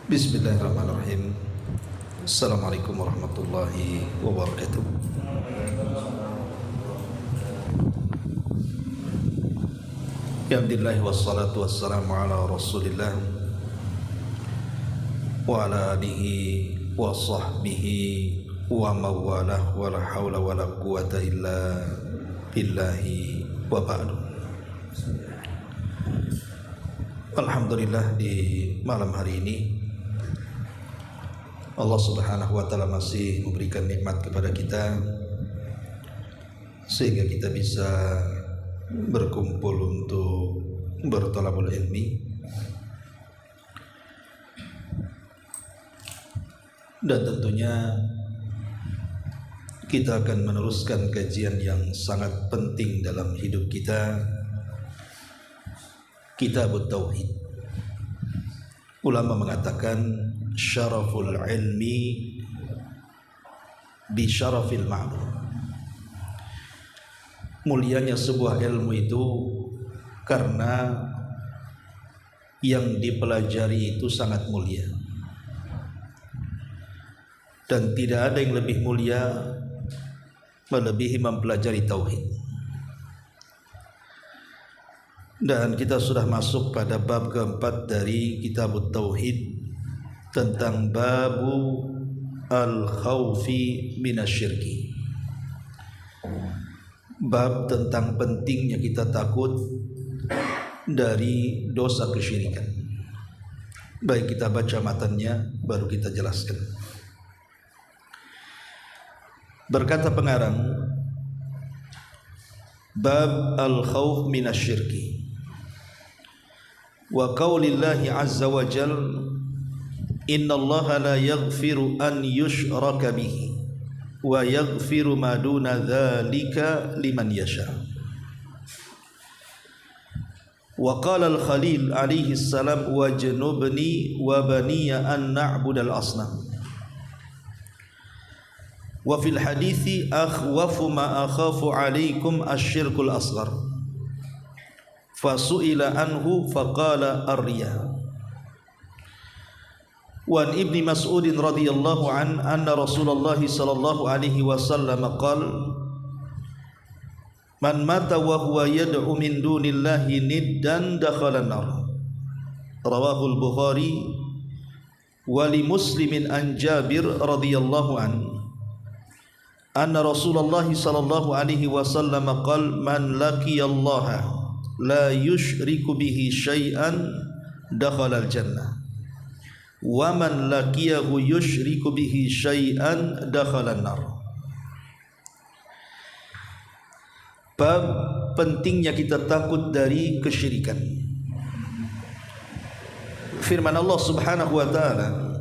Bismillahirrahmanirrahim. Assalamualaikum warahmatullahi wabarakatuh. Alhamdulillah wassalatu wassalamu ala rasulillah wa ala alihi wa sahbihi wa mawalah wa la hawla wa la quwata illa billahi wa ba'du. Alhamdulillah, di malam hari ini Allah Subhanahu wa taala masih memberikan nikmat kepada kita sehingga kita bisa berkumpul untuk berthalabul ilmi, dan tentunya kita akan meneruskan kajian yang sangat penting dalam hidup kita, Kitabut Tauhid. Ulama mengatakan syaraful ilmi bi syarafil ma'lum. Mulianya sebuah ilmu itu karena yang dipelajari itu sangat mulia, dan tidak ada yang lebih mulia melebihi mempelajari tauhid. Dan kita sudah masuk pada bab keempat dari Kitabut Tauhid, tentang babu al-khawfi minasyirki. Bab tentang pentingnya kita takut dari dosa kesyirikan. Baik, kita baca matannya baru kita jelaskan. Berkata pengarang, bab al-khawf minasyirki. Wa qaulillahi azza wa jal, innallaha la yaghfiru an yushraka bihi wa yaghfiru ma duna dzalika liman yasha. Wa qala al-Khalil alaihi salam, wajnubni wa baniya an na'budal asnam. Wa fil hadithi akhwafu ma akhafu alaikum asyirkul asghar. Fasu'ila anhu faqala ar-riya. Wa Ibni Mas'ud radhiyallahu an anna Rasulullah sallallahu alaihi wasallam qala, man mata wa huwa yad'u min dunillahi niddan dakhala an-nar. Rawahu al-Bukhari wa li Muslimin an Jabir radhiyallahu an anna Rasulullah sallallahu alaihi wasallam qala, man laqiyallaha la yushriku bihi syai'an dakhala al-jannah wa man laqiyahu yushriku bihi syai'an dakhala an-nar. Bab pentingnya kita takut dari kesyirikan. Firman Allah Subhanahu wa taala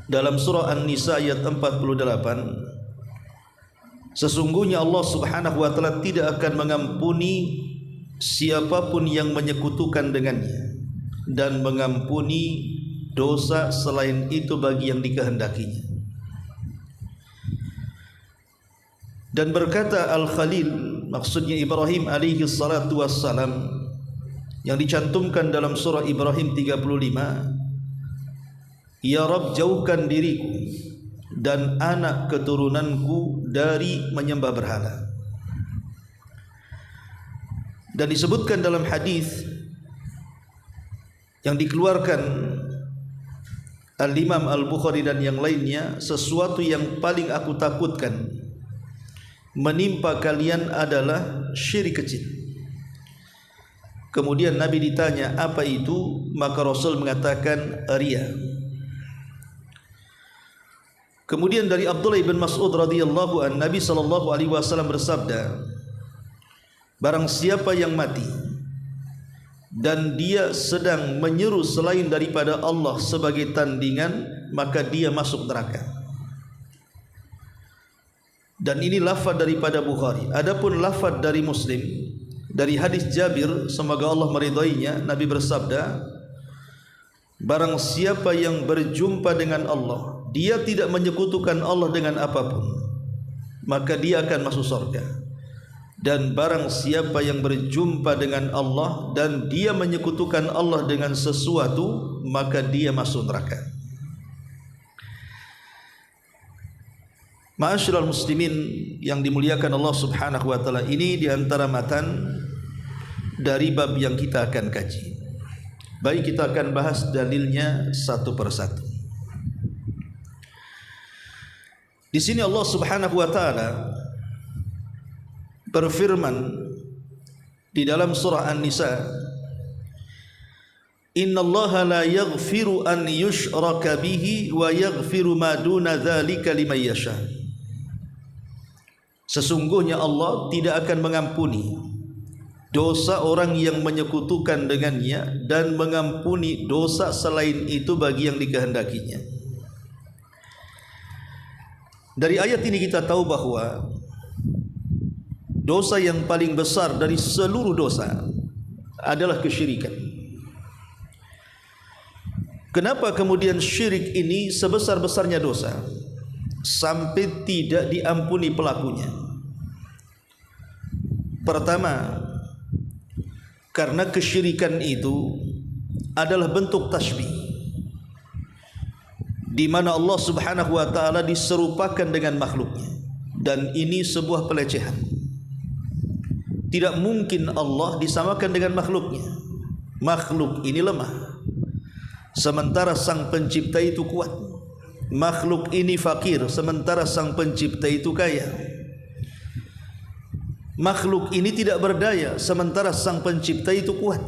dalam surah An-Nisa ayat 48, sesungguhnya Allah Subhanahu wa taala tidak akan mengampuni siapapun yang menyekutukan dengannya, dan mengampuni dosa selain itu bagi yang dikehendakinya. Dan berkata Al-Khalil, maksudnya Ibrahim alaihi salatu wassalam, yang dicantumkan dalam surah Ibrahim 35, ya Rabb, jauhkan diriku dan anak keturunanku dari menyembah berhala. Dan disebutkan dalam hadis yang dikeluarkan Al-Imam Al-Bukhari dan yang lainnya, sesuatu yang paling aku takutkan menimpa kalian adalah syirik kecil. Kemudian Nabi ditanya apa itu, maka Rasul mengatakan riya. Kemudian dari Abdullah bin Mas'ud radhiyallahu an, Nabi sallallahu alaihi wasallam bersabda, barang siapa yang mati dan dia sedang menyeru selain daripada Allah sebagai tandingan, maka dia masuk neraka. Dan ini lafaz daripada Bukhari. Adapun lafaz dari Muslim, dari hadis Jabir, semoga Allah meridainya, Nabi bersabda, barang siapa yang berjumpa dengan Allah, dia tidak menyekutukan Allah dengan apapun, maka dia akan masuk surga. Dan barang siapa yang berjumpa dengan Allah dan dia menyekutukan Allah dengan sesuatu, maka dia masuk neraka. Ma'asyiral muslimin yang dimuliakan Allah Subhanahu wa taala, ini di antara matan dari bab yang kita akan kaji. Baik, kita akan bahas dalilnya satu persatu. Di sini Allah Subhanahu wa taala berfirman di dalam surah An-Nisa, Innallaha la yaghfiru an yushraka bihi wa yaghfiru ma duna dzalika liman yasha. Sesungguhnya Allah tidak akan mengampuni dosa orang yang menyekutukan dengannya dan mengampuni dosa selain itu bagi yang dikehendakinya. Dari ayat ini kita tahu bahwa dosa yang paling besar dari seluruh dosa adalah kesyirikan. Kenapa kemudian syirik ini sebesar-besarnya dosa sampai tidak diampuni pelakunya? Pertama, karena kesyirikan itu adalah bentuk tasbih, di mana Allah Subhanahu wa taala diserupakan dengan makhluknya, dan ini sebuah pelecehan. Tidak mungkin Allah disamakan dengan makhluknya. Makhluk ini lemah, sementara Sang Pencipta itu kuat. Makhluk ini fakir, sementara Sang Pencipta itu kaya. Makhluk ini tidak berdaya, sementara Sang Pencipta itu kuat.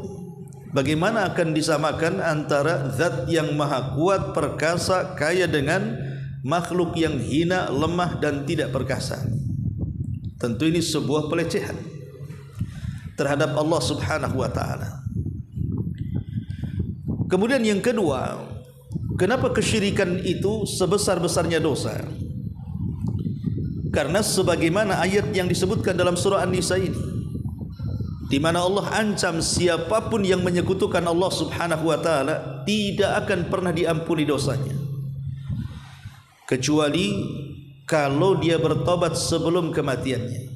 Bagaimana akan disamakan antara zat yang maha kuat, perkasa, kaya dengan makhluk yang hina, lemah dan tidak perkasa? Tentu ini sebuah pelecehan terhadap Allah Subhanahu wa taala. Kemudian yang kedua, kenapa kesyirikan itu sebesar-besarnya dosa? Karena sebagaimana ayat yang disebutkan dalam surah An-Nisa ini, di mana Allah ancam siapapun yang menyekutukan Allah Subhanahu wa taala tidak akan pernah diampuni dosanya, kecuali kalau dia bertobat sebelum kematiannya.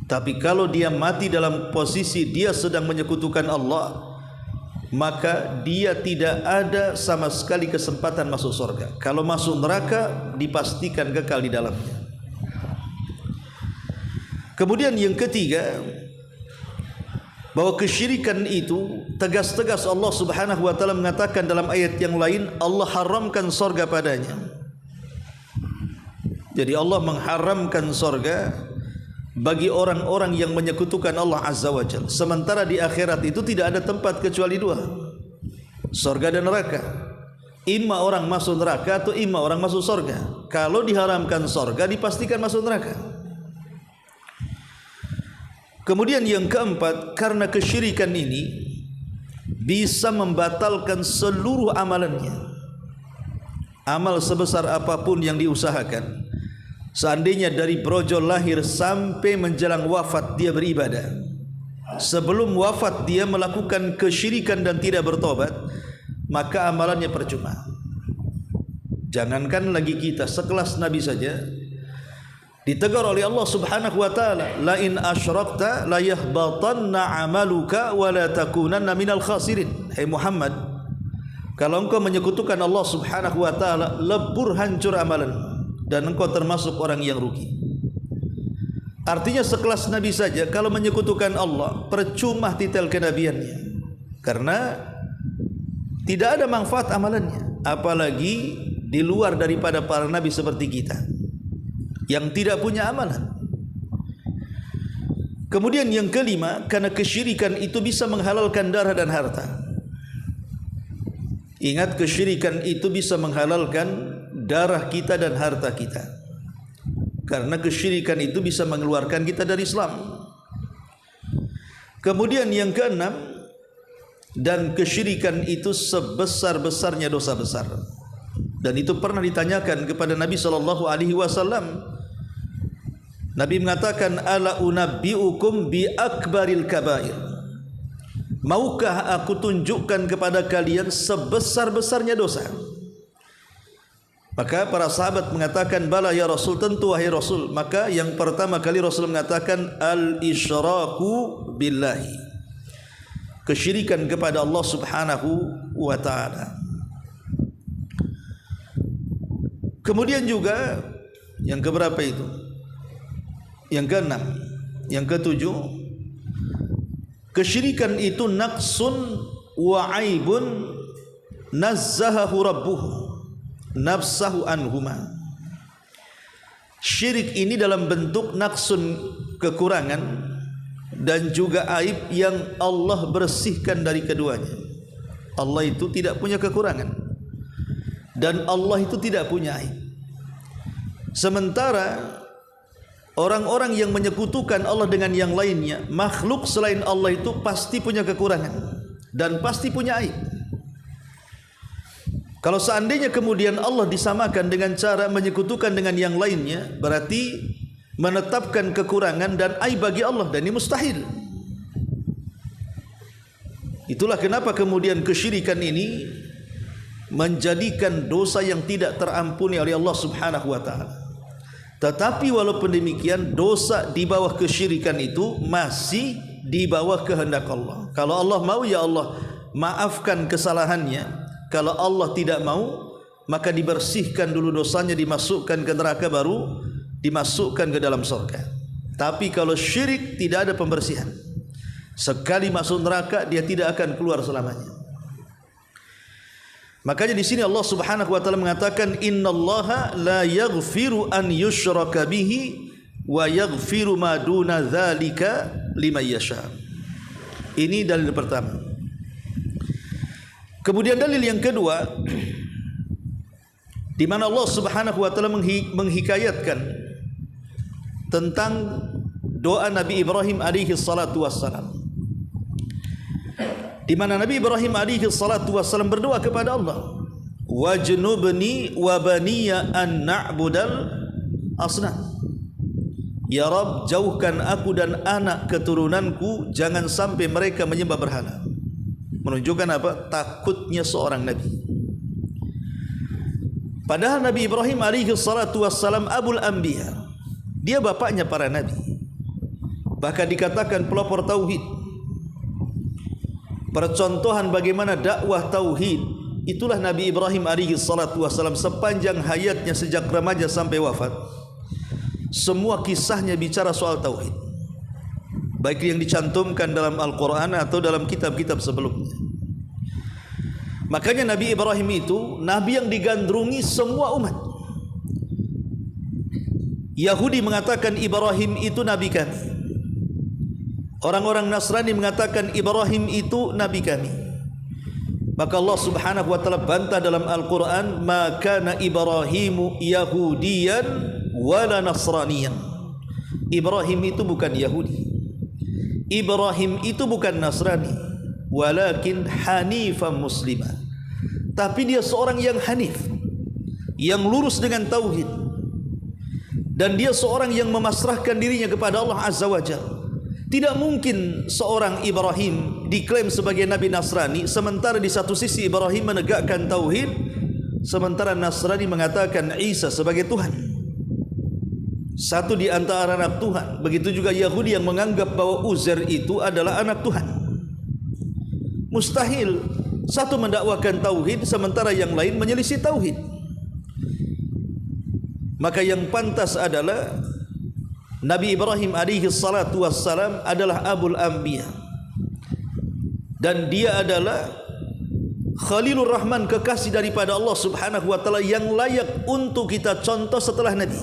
Tapi kalau dia mati dalam posisi dia sedang menyekutukan Allah, maka dia tidak ada sama sekali kesempatan masuk surga. Kalau masuk neraka, dipastikan kekal di dalamnya. Kemudian yang ketiga, bahwa kesyirikan itu tegas-tegas Allah Subhanahu wa taala mengatakan dalam ayat yang lain, Allah haramkan surga padanya. Jadi Allah mengharamkan surga bagi orang-orang yang menyekutukan Allah Azza wa Jalla. Sementara di akhirat itu tidak ada tempat kecuali dua, surga dan neraka. Imma orang masuk neraka atau imma orang masuk surga. Kalau diharamkan surga, dipastikan masuk neraka. Kemudian yang keempat, karena kesyirikan ini bisa membatalkan seluruh amalannya. Amal sebesar apapun yang diusahakan, seandainya dari brojol lahir sampai menjelang wafat dia beribadah, sebelum wafat dia melakukan kesyirikan dan tidak bertobat, maka amalannya percuma. Jangankan lagi kita, sekelas Nabi saja ditegur oleh Allah Subhanahu wa taala, la in asyrakta la yahbatanna amaluka wa la takunanna minal khasirin. Hai Muhammad, kalau engkau menyekutukan Allah Subhanahu wa taala, lebur hancur amalan dan engkau termasuk orang yang rugi. Artinya sekelas Nabi saja kalau menyekutukan Allah, percuma titel kenabiannya, karena tidak ada manfaat amalannya. Apalagi di luar daripada para nabi seperti kita yang tidak punya amalan. Kemudian yang kelima, karena kesyirikan itu bisa menghalalkan darah dan harta. Ingat, kesyirikan itu bisa menghalalkan darah kita dan harta kita, karena kesyirikan itu bisa mengeluarkan kita dari Islam. Kemudian yang keenam, dan kesyirikan itu sebesar-besarnya dosa besar. Dan itu pernah ditanyakan kepada Nabi SAW. Nabi mengatakan, ala unabbiukum bi akbaril kabair. Maukah aku tunjukkan kepada kalian sebesar-besarnya dosa? Maka para sahabat mengatakan, bala ya Rasul, tentu wahai Rasul. Maka yang pertama kali Rasul mengatakan al-isyraku billahi, kesyirikan kepada Allah Subhanahu wa taala. Kemudian juga yang keberapa itu? Yang keenam, yang ketujuh, kesyirikan itu naqsun wa aibun nazzahahu rabbuhu nafsahu anhuma. Syirik ini dalam bentuk naqsun, kekurangan, dan juga aib yang Allah bersihkan dari keduanya. Allah itu tidak punya kekurangan dan Allah itu tidak punya aib. Sementara orang-orang yang menyekutukan Allah dengan yang lainnya, makhluk selain Allah itu pasti punya kekurangan dan pasti punya aib. Kalau seandainya kemudian Allah disamakan dengan cara menyekutukan dengan yang lainnya, berarti menetapkan kekurangan dan aib bagi Allah, dan ini mustahil. Itulah kenapa kemudian kesyirikan ini menjadikan dosa yang tidak terampuni oleh Allah Subhanahu wa taala. Tetapi walaupun demikian, dosa di bawah kesyirikan itu masih di bawah kehendak Allah. Kalau Allah mau, ya Allah maafkan kesalahannya. Kalau Allah tidak mau, maka dibersihkan dulu dosanya, dimasukkan ke neraka, baru dimasukkan ke dalam surga. Tapi kalau syirik tidak ada pembersihan. Sekali masuk neraka, dia tidak akan keluar selamanya. Makanya di sini Allah Subhanahu wa taala mengatakan, innallaha la yaghfiru an yushraka bihi wa yaghfiru ma duna dzalika liman yasha. Ini dalil pertama. Kemudian dalil yang kedua, di mana Allah Subhanahu wa taala menghikayatkan tentang doa Nabi Ibrahim alaihi salatu wassalam, di mana Nabi Ibrahim alaihi salatu wassalam berdoa kepada Allah, wajnubni wa baniya an na'budal asnam. Ya Rabb, jauhkan aku dan anak keturunanku jangan sampai mereka menyembah berhala. Menunjukkan apa? Takutnya seorang nabi. Padahal Nabi Ibrahim alaihi salatu wassalam abul anbiya, dia bapaknya para nabi, bahkan dikatakan pelopor tauhid, percontohan bagaimana dakwah tauhid. Itulah Nabi Ibrahim alaihi salatu wassalam sepanjang hayatnya, sejak remaja sampai wafat, semua kisahnya bicara soal tauhid, baik yang dicantumkan dalam Al-Quran atau dalam kitab-kitab sebelumnya. Makanya Nabi Ibrahim itu nabi yang digandrungi semua umat. Yahudi mengatakan Ibrahim itu nabi kami. Orang-orang Nasrani mengatakan Ibrahim itu nabi kami. Maka Allah Subhanahu wa taala bantah dalam Al-Quran, ma kana Ibrahimu yahudiyan wala nasraniyan. Ibrahim itu bukan Yahudi, Ibrahim itu bukan Nasrani, walakin hanifan muslimah. Tapi dia seorang yang hanif, yang lurus dengan tauhid, dan dia seorang yang memasrahkan dirinya kepada Allah Azza wa Jalla. Tidak mungkin seorang Ibrahim diklaim sebagai Nabi Nasrani, sementara di satu sisi Ibrahim menegakkan tauhid, sementara Nasrani mengatakan Isa sebagai Tuhan, satu di antara anak Tuhan. Begitu juga Yahudi yang menganggap bahwa Uzair itu adalah anak Tuhan. Mustahil satu mendakwakan tauhid sementara yang lain menyelisih tauhid. Maka yang pantas adalah Nabi Ibrahim alaihi salatu wassalam adalah abul anbiya, dan dia adalah Khalilur Rahman, kekasih daripada Allah Subhanahu wa taala yang layak untuk kita contoh setelah Nabi.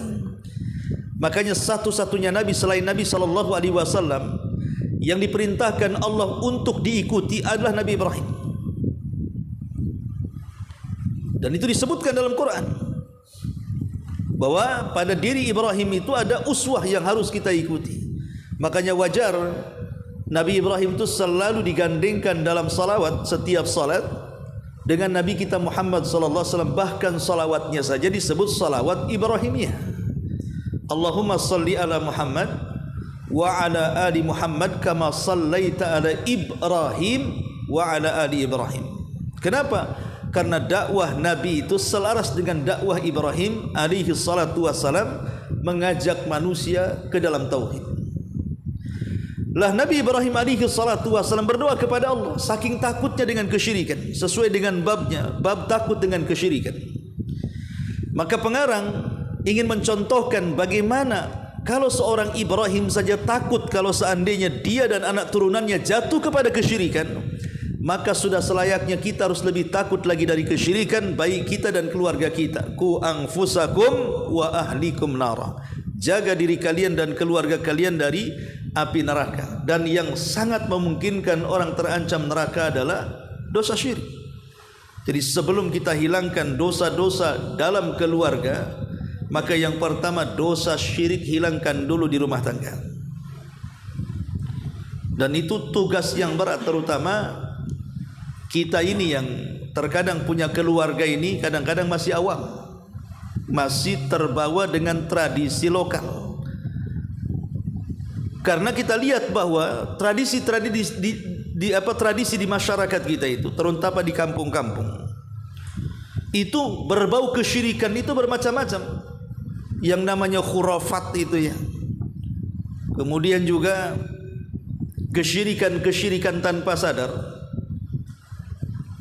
Makanya satu-satunya nabi selain Nabi sallallahu alaihi wasallam yang diperintahkan Allah untuk diikuti adalah Nabi Ibrahim. Dan itu disebutkan dalam Quran bahwa pada diri Ibrahim itu ada uswah yang harus kita ikuti. Makanya wajar Nabi Ibrahim itu selalu digandengkan dalam salawat setiap salat dengan Nabi kita Muhammad sallallahu alaihi wasallam. Bahkan salawatnya saja disebut salawat Ibrahimiyah. Allahumma salli ala Muhammad wa ala ali Muhammad kama sallaita ala Ibrahim wa ala ali Ibrahim. Kenapa? karena dakwah Nabi itu selaras dengan dakwah Ibrahim alaihi salatu wassalam, mengajak manusia ke dalam tauhid. Lah Nabi Ibrahim alaihi salatu wassalam berdoa kepada Allah saking takutnya dengan kesyirikan, sesuai dengan babnya, bab takut dengan kesyirikan. Maka pengarang ingin mencontohkan bagaimana kalau seorang Ibrahim saja takut kalau seandainya dia dan anak turunannya jatuh kepada kesyirikan, maka sudah selayaknya kita harus lebih takut lagi dari kesyirikan, baik kita dan keluarga kita. Ku anfusakum wa ahlikum nara. Jaga diri kalian dan keluarga kalian dari api neraka. Dan yang sangat memungkinkan orang terancam neraka adalah dosa syirik. Jadi sebelum kita hilangkan dosa-dosa dalam keluarga, maka yang pertama dosa syirik hilangkan dulu di rumah tangga. Dan itu tugas yang berat, terutama kita ini yang terkadang punya keluarga ini kadang-kadang masih awam, masih terbawa dengan tradisi lokal. Karena kita lihat bahwa tradisi di masyarakat kita itu, terutama di kampung-kampung, itu berbau kesyirikan itu bermacam-macam. Yang namanya khurafat itu ya. Kemudian juga kesyirikan-kesyirikan tanpa sadar.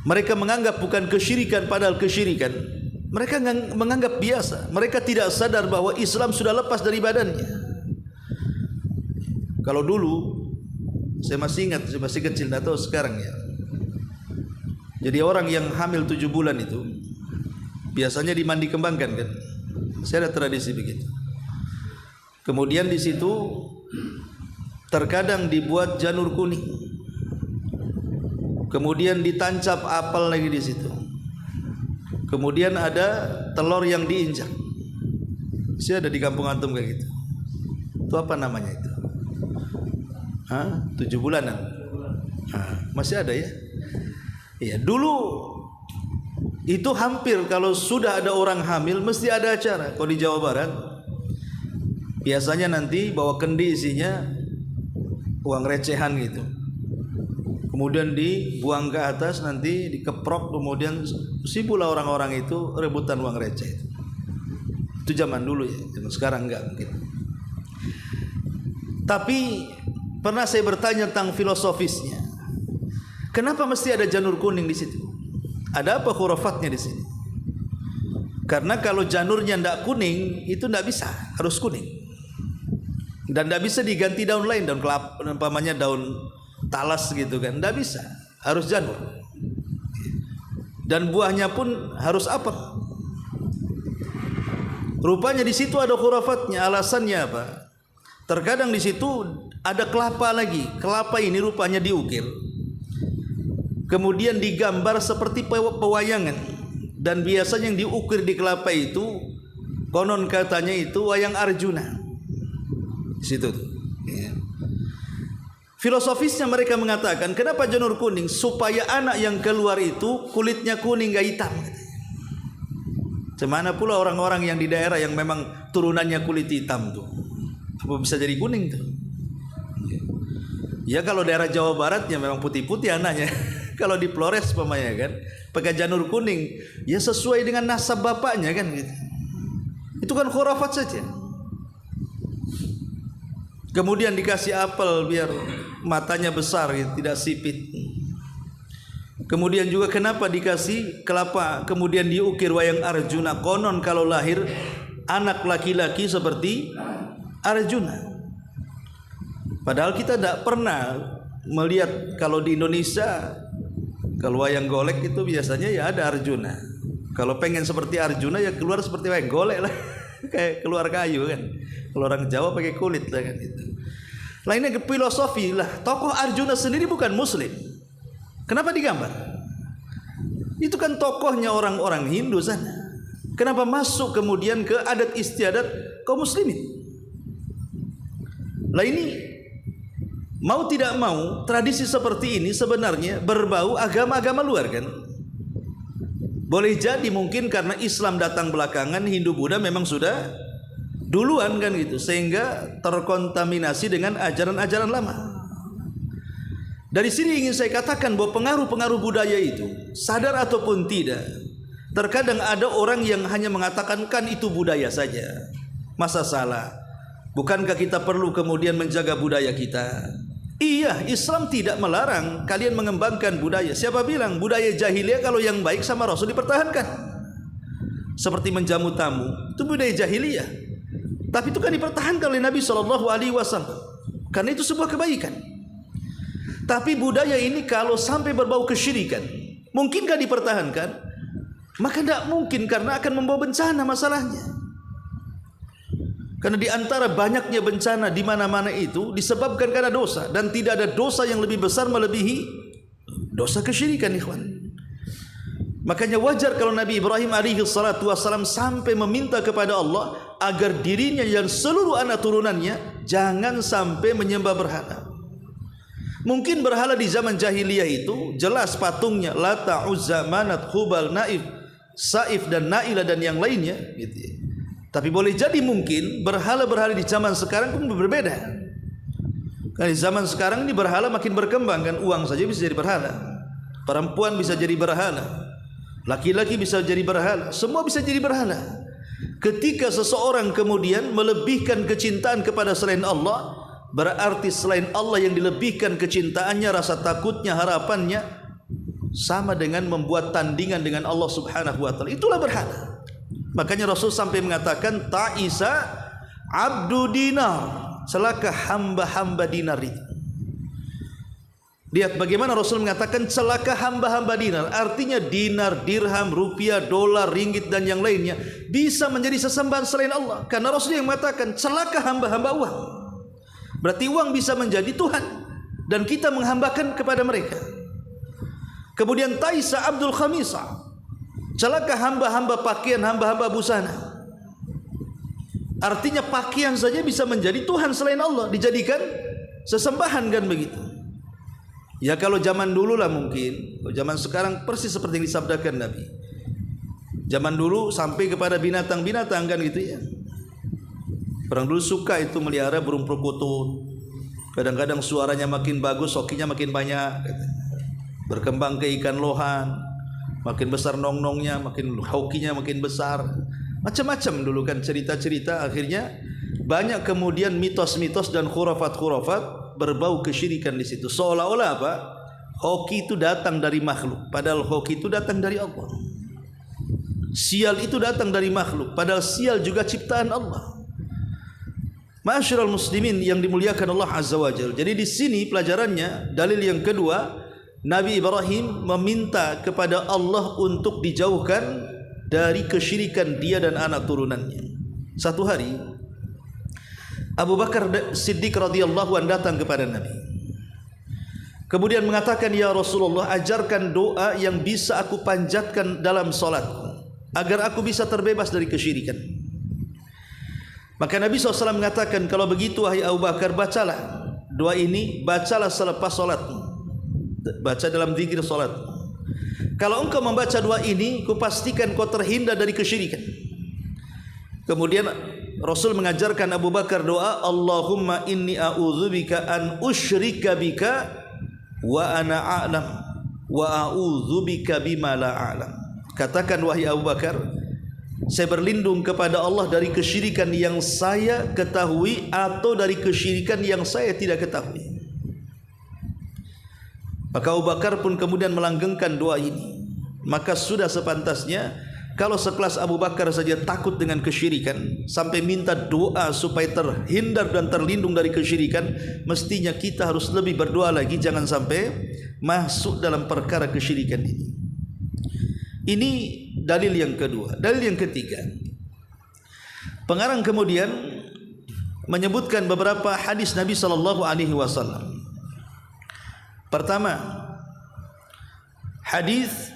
Mereka menganggap bukan kesyirikan padahal kesyirikan. Mereka menganggap biasa. Mereka tidak sadar bahwa Islam sudah lepas dari badannya. Kalau dulu saya masih ingat, saya masih kecil, tidak tahu sekarang ya. Jadi orang yang hamil 7 bulan itu biasanya dimandi kembangkan kan. Saya ada tradisi begitu. Kemudian di situ terkadang dibuat janur kuning. Kemudian ditancap apel lagi di situ. Kemudian ada telur yang diinjak. Saya ada di kampung antum kayak gitu. Itu apa namanya itu? 7 bulanan. Masih ada ya? Iya, dulu itu hampir kalau sudah ada orang hamil mesti ada acara. Kalau di Jawa Barat biasanya nanti bawa kendi isinya uang recehan gitu. Kemudian dibuang ke atas, nanti dikeprok, kemudian sibulah orang-orang itu rebutan uang receh. Itu zaman dulu ya, zaman sekarang enggak mungkin. Tapi pernah saya bertanya tentang filosofisnya. Kenapa mesti ada janur kuning di situ? Ada apa khurafatnya di sini? Karena kalau janurnya tidak kuning itu tidak bisa, harus kuning. Dan tidak bisa diganti daun lain, daun kelapa, umpamanya daun talas gitu kan, tidak bisa, harus janur. Dan buahnya pun harus apel. Rupanya di situ ada khurafatnya. Alasannya apa? Terkadang di situ ada kelapa lagi. Kelapa ini rupanya diukir, kemudian digambar seperti pewayangan. Dan biasanya yang diukir di kelapa itu konon katanya itu wayang Arjuna. Di situ tuh. Ya. Filosofisnya mereka mengatakan, kenapa janur kuning? Supaya anak yang keluar itu kulitnya kuning, gak hitam. Semana pula orang-orang yang di daerah yang memang turunannya kulit hitam tuh, apa bisa jadi kuning tuh? Ya kalau daerah Jawa Barat ya memang putih-putih anaknya. Kalau di Flores pemanya kan pakai janur kuning, ya sesuai dengan nasab bapaknya kan gitu. Itu kan khurafat saja. Kemudian dikasih apel biar matanya besar gitu, tidak sipit. Kemudian juga kenapa dikasih kelapa, kemudian diukir wayang Arjuna. Konon kalau lahir anak laki-laki seperti Arjuna. Padahal kita tidak pernah melihat kalau di Indonesia. Kalau wayang golek itu biasanya ya ada Arjuna. Kalau pengen seperti Arjuna ya keluar seperti wayang golek lah. Kayak keluar kayu kan. Kalau orang Jawa pakai kulit lah kan itu. Lainnya ke filosofi lah. Tokoh Arjuna sendiri bukan muslim. Kenapa digambar? Itu kan tokohnya orang-orang Hindu sana. Kenapa masuk kemudian ke adat istiadat kaum muslimin? Lah ini mau tidak mau, tradisi seperti ini sebenarnya berbau agama-agama luar kan. Boleh jadi mungkin karena Islam datang belakangan, Hindu Buddha memang sudah duluan kan gitu, sehingga terkontaminasi dengan ajaran-ajaran lama. Dari sini ingin saya katakan bahwa pengaruh-pengaruh budaya itu, sadar ataupun tidak, terkadang ada orang yang hanya mengatakan kan itu budaya saja. Masa salah? Bukankah kita perlu kemudian menjaga budaya kita? Iya, Islam tidak melarang kalian mengembangkan budaya. Siapa bilang budaya jahiliyah kalau yang baik sama Rasul dipertahankan? Seperti menjamu tamu, itu budaya jahiliyah. Tapi itu kan dipertahankan oleh Nabi SAW, karena itu sebuah kebaikan. Tapi budaya ini kalau sampai berbau kesyirikan, mungkinkah dipertahankan? Maka tidak mungkin, karena akan membawa bencana masalahnya. Karena di antara banyaknya bencana di mana-mana itu disebabkan karena dosa, dan tidak ada dosa yang lebih besar melebihi dosa kesyirikan, ikhwan. Makanya wajar kalau Nabi Ibrahim alaihi salatu wasallam sampai meminta kepada Allah agar dirinya dan seluruh anak turunannya jangan sampai menyembah berhala. Mungkin berhala di zaman jahiliyah itu jelas patungnya Lata, Uzza, Manat, Hubal, Naif, Saif dan Na'ilah dan yang lainnya gitu ya. Tapi boleh jadi mungkin berhala-berhala di zaman sekarang pun berbeda. Karena di zaman sekarang ini berhala makin berkembang kan, uang saja bisa jadi berhala, perempuan bisa jadi berhala, laki-laki bisa jadi berhala, semua bisa jadi berhala. Ketika seseorang kemudian melebihkan kecintaan kepada selain Allah, berarti selain Allah yang dilebihkan kecintaannya, rasa takutnya, harapannya sama dengan membuat tandingan dengan Allah Subhanahu wa taala. Itulah berhala. Makanya Rasul sampai mengatakan ta'isa abdu dinar, celaka hamba-hamba dinar itu. Lihat bagaimana Rasul mengatakan celaka hamba-hamba dinar. Artinya dinar, dirham, rupiah, dolar, ringgit dan yang lainnya bisa menjadi sesembahan selain Allah. Karena Rasul yang mengatakan celaka hamba-hamba uang. Berarti uang bisa menjadi Tuhan dan kita menghambakan kepada mereka. Kemudian taisa abdul khamisah, celaka hamba-hamba pakaian, hamba-hamba busana. Artinya pakaian saja bisa menjadi Tuhan selain Allah, dijadikan sesembahan kan begitu. Ya kalau zaman dulu lah mungkin, kalau zaman sekarang persis seperti yang disabdakan Nabi. Zaman dulu sampai kepada binatang-binatang kan gitu ya. Orang dulu suka itu melihara burung perkutut. Kadang-kadang suaranya makin bagus, hokinya makin banyak. Berkembang ke ikan lohan, makin besar nong-nongnya, makin hokinya makin besar. Macam-macam dulu kan cerita-cerita. Akhirnya banyak kemudian mitos-mitos dan khurafat-khurafat berbau kesyirikan di situ. Seolah-olah apa? Hoki itu datang dari makhluk, padahal hoki itu datang dari Allah. Sial itu datang dari makhluk, padahal sial juga ciptaan Allah. Ma'asyiral muslimin yang dimuliakan Allah Azza wa Jalla. Jadi di sini pelajarannya, dalil yang kedua, Nabi Ibrahim meminta kepada Allah untuk dijauhkan dari kesyirikan dia dan anak turunannya. Satu hari Abu Bakar Siddiq radhiyallahu anhu datang kepada Nabi. Kemudian mengatakan, "Ya Rasulullah, ajarkan doa yang bisa aku panjatkan dalam salatku agar aku bisa terbebas dari kesyirikan." Maka Nabi SAW mengatakan, "Kalau begitu wahai Abu Bakar, bacalah doa ini, bacalah selepas salatmu. Baca dalam zikir salat. Kalau engkau membaca doa ini, kupastikan kau terhindar dari kesyirikan." Kemudian Rasul mengajarkan Abu Bakar doa, "Allahumma inni a'udzubika an usyrika bika wa ana a'lam wa a'udzubika bima la a'lam." Katakan wahai Abu Bakar, saya berlindung kepada Allah dari kesyirikan yang saya ketahui atau dari kesyirikan yang saya tidak ketahui. Maka Abu Bakar pun kemudian melanggengkan doa ini. Maka sudah sepantasnya kalau sekelas Abu Bakar saja takut dengan kesyirikan sampai minta doa supaya terhindar dan terlindung dari kesyirikan, mestinya kita harus lebih berdoa lagi jangan sampai masuk dalam perkara kesyirikan ini. Ini dalil yang kedua. Dalil yang ketiga, pengarang kemudian menyebutkan beberapa hadis Nabi SAW. Pertama, hadis